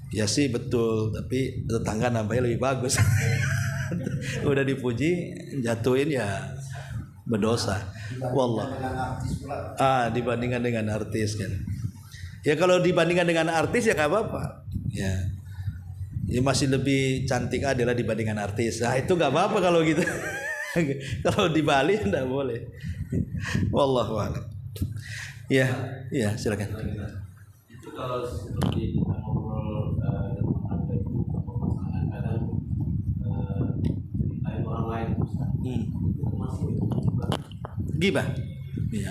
Ya sih betul, tapi tetangga nampaknya lebih bagus. Udah dipuji, jatuhin ya berdosa. Wallah. Dibandingkan dengan artis kan. Ya kalau dibandingkan dengan artis ya nggak apa-apa. Ya masih lebih cantik adalah dibandingkan artis. Nah itu nggak apa-apa kalau gitu. Kalau di Bali nggak boleh. Wallahu a'lam. Ya silakan. Itu kalau seperti kita ngobrol dengan anda itu pasangan kadang ceritain orang lain, itu masih Gibah. Ya.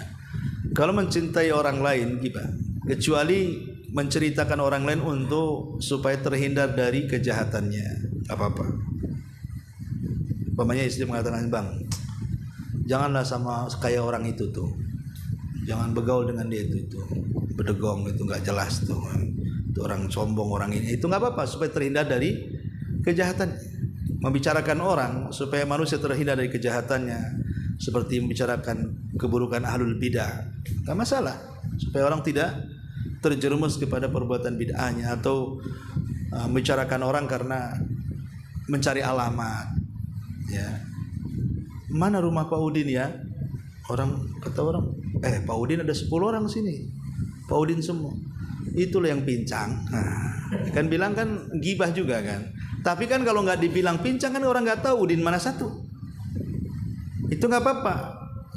Kalau mencintai orang lain gibah, kecuali menceritakan orang lain untuk supaya terhindar dari kejahatannya, apa-apa. Umpamanya istri mengatakan, bang, janganlah sama kayak orang itu tuh. Jangan begaul dengan dia itu bedegong itu nggak jelas tuh, itu orang sombong orang ini, itu nggak apa-apa supaya terhindar dari kejahatan. Membicarakan orang supaya manusia terhindar dari kejahatannya, seperti membicarakan keburukan ahlul bidah, nggak masalah, supaya orang tidak terjerumus kepada perbuatan bid'ahnya, atau membicarakan orang karena mencari alamat. Ya, mana rumah Pak Udin ya? Kata orang, Pak Udin ada 10 orang sini, Pak Udin semua. Itulah yang pincang. Nah, kan bilang kan gibah juga kan. Tapi kan kalau nggak dibilang pincang kan orang nggak tahu Udin mana satu. Itu nggak apa-apa.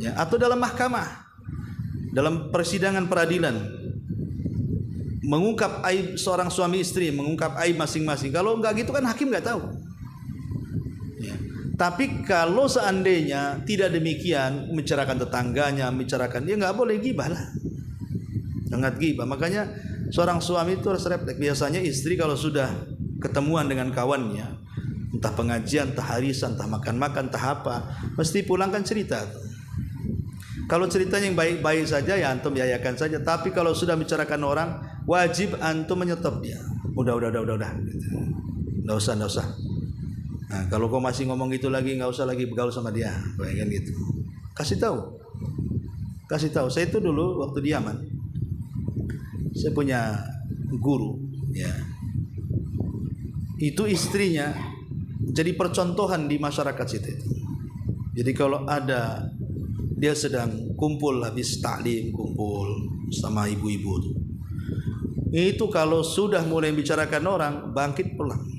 Ya, atau dalam mahkamah, dalam persidangan peradilan, mengungkap aib seorang suami istri, mengungkap aib masing-masing. Kalau nggak gitu kan hakim nggak tahu. Tapi kalau seandainya tidak demikian, membicarakan tetangganya, membicarakan dia, nggak boleh gibah lah. Sangat gibah. Makanya seorang suami itu harus refleks. Biasanya istri kalau sudah ketemuan dengan kawannya, entah pengajian, entah harisan, entah makan-makan, entah apa, mesti pulangkan cerita. Kalau ceritanya yang baik-baik saja ya antum yayakan saja. Tapi kalau sudah bicarakan orang, wajib antum menyetop dia. Udah. Nggak usah. Nah, kalau kau masih ngomong gitu lagi, nggak usah lagi bergaul sama dia, kan gitu. Kasih tahu. Saya itu dulu waktu di Yaman, saya punya guru, ya. Itu istrinya jadi percontohan di masyarakat situ. Jadi kalau ada dia sedang kumpul habis taklim, kumpul sama ibu-ibu itu kalau sudah mulai bicarakan orang, bangkit pulang.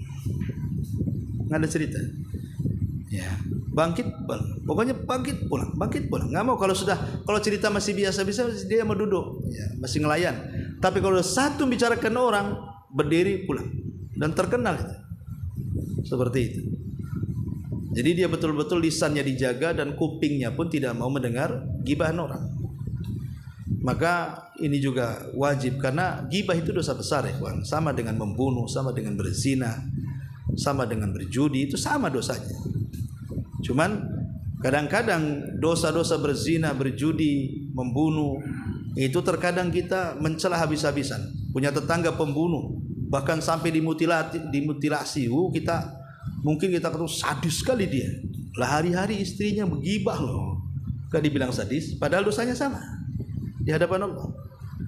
Nggak ada cerita, ya bangkit pulang, nggak mau. Kalau cerita masih biasa dia mau duduk, ya, masih ngelayan. Tapi kalau satu bicarakan orang, berdiri pulang, dan terkenal itu seperti itu. Jadi dia betul-betul lisannya dijaga dan kupingnya pun tidak mau mendengar gibahan orang. Maka ini juga wajib, karena gibah itu dosa besar ya kawan. Sama dengan membunuh, sama dengan berzina, sama dengan berjudi, itu sama dosanya. Cuman kadang-kadang dosa-dosa berzina, berjudi, membunuh itu terkadang kita mencela habis-habisan. Punya tetangga pembunuh, bahkan sampai dimutilasi. Mungkin kita kata sadis sekali dia. Lah hari-hari istrinya menggibah loh. Gak dibilang sadis, padahal dosanya sama di hadapan Allah.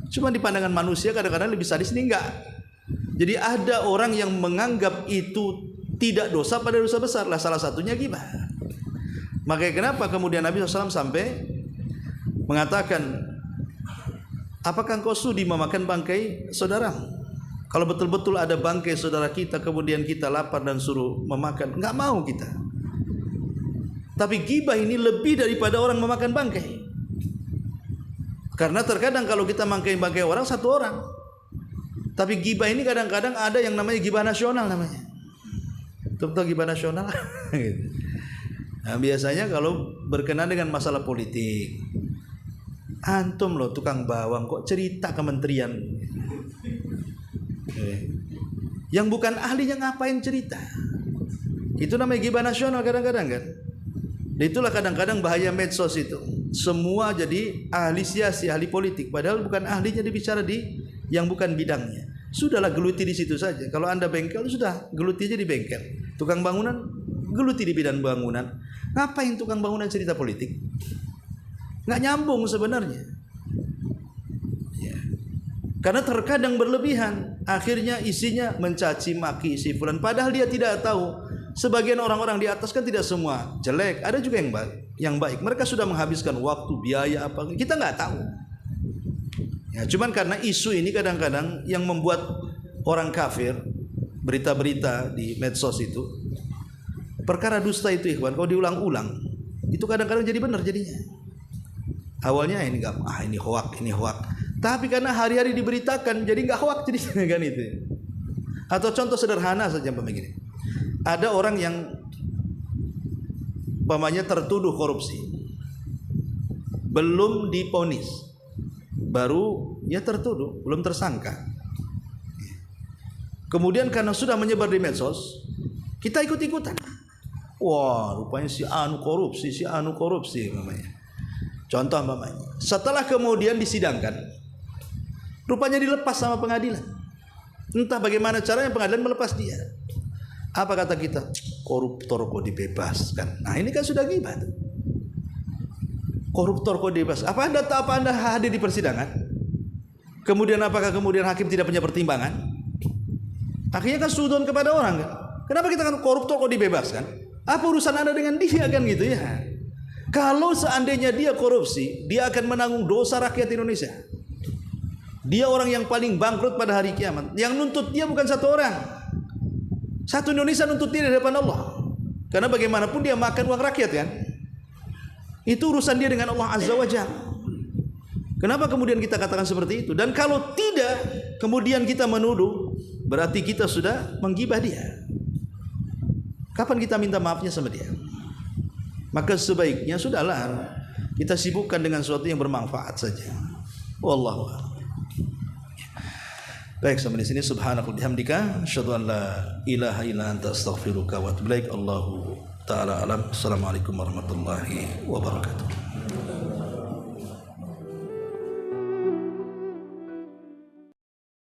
Cuma di pandangan manusia kadang-kadang lebih sadis, ini enggak. Jadi ada orang yang menganggap itu tidak dosa pada dosa besar. Lah salah satunya ghibah. Makanya kenapa kemudian Nabi SAW sampai mengatakan, apakah engkau sudi memakan bangkai saudaramu? Kalau betul-betul ada bangkai saudara kita kemudian kita lapar dan suruh memakan, enggak mau kita. Tapi ghibah ini lebih daripada orang memakan bangkai. Karena terkadang kalau kita memakai bangkai orang, satu orang. Tapi ghibah ini kadang-kadang ada yang namanya ghibah nasional namanya. Betul-betul ghibah nasional. Nah, biasanya kalau berkenaan dengan masalah politik, antum loh tukang bawang kok cerita kementerian. Yang bukan ahlinya ngapain cerita? Itu namanya ghibah nasional kadang-kadang kan. Dan itulah kadang-kadang bahaya medsos itu. Semua jadi ahli siasi, ahli politik, padahal bukan ahlinya, dibicara di yang bukan bidangnya. Sudahlah geluti di situ saja. Kalau Anda bengkel, sudah geluti aja di bengkel. Tukang bangunan, geluti di bidang bangunan. Ngapain tukang bangunan cerita politik? Nggak nyambung sebenarnya. Ya. Karena terkadang berlebihan, akhirnya isinya mencaci maki si fulan. Padahal dia tidak tahu. Sebagian orang-orang di atas kan tidak semua jelek, ada juga yang baik. Mereka sudah menghabiskan waktu, biaya apa, kita nggak tahu. Ya, cuman karena isu ini kadang-kadang yang membuat orang kafir, berita-berita di medsos itu, perkara dusta itu ikhwan, kalau diulang-ulang, itu kadang-kadang jadi benar jadinya. Awalnya ini nggak, ini hoak. Tapi karena hari-hari diberitakan, jadi nggak hoak jadinya kan itu. Atau contoh sederhana saja begini. Ada orang yang umpamanya tertuduh korupsi, belum diponis, baru ya tertuduh, belum tersangka. Kemudian karena sudah menyebar di medsos, kita ikut-ikutan. Wah, rupanya si anu korupsi namanya. Contoh umpamanya, setelah kemudian disidangkan, rupanya dilepas sama pengadilan. Entah bagaimana caranya pengadilan melepas dia. Apa kata kita? Koruptor kok dibebaskan. Nah ini kan sudah ghibah. Koruptor kok dibebas. Apa anda hadir di persidangan? Kemudian apakah kemudian hakim tidak punya pertimbangan? Akhirnya kan sudon kepada orang kan. Kenapa kita kan koruptor kok dibebaskan? Apa urusan anda dengan dia kan gitu ya? Kalau seandainya dia korupsi, dia akan menanggung dosa rakyat Indonesia. Dia orang yang paling bangkrut pada hari kiamat. Yang nuntut dia bukan satu orang. Satu Indonesia nuntut dia di hadapan Allah. Karena bagaimanapun dia makan uang rakyat kan. Itu urusan dia dengan Allah Azza wa Jalla. Kenapa kemudian kita katakan seperti itu? Dan kalau tidak, kemudian kita menuduh, berarti kita sudah menggibah dia. Kapan kita minta maafnya sama dia? Maka sebaiknya sudahlah kita sibukkan dengan sesuatu yang bermanfaat saja. Wallahu a'lam. Baik, sampai di sini subhanakallahumma bihamdika asyhadu an la ilaha illa anta astaghfiruka wa atubu ilaik. Allahu taala alam. Assalamualaikum warahmatullahi wabarakatuh.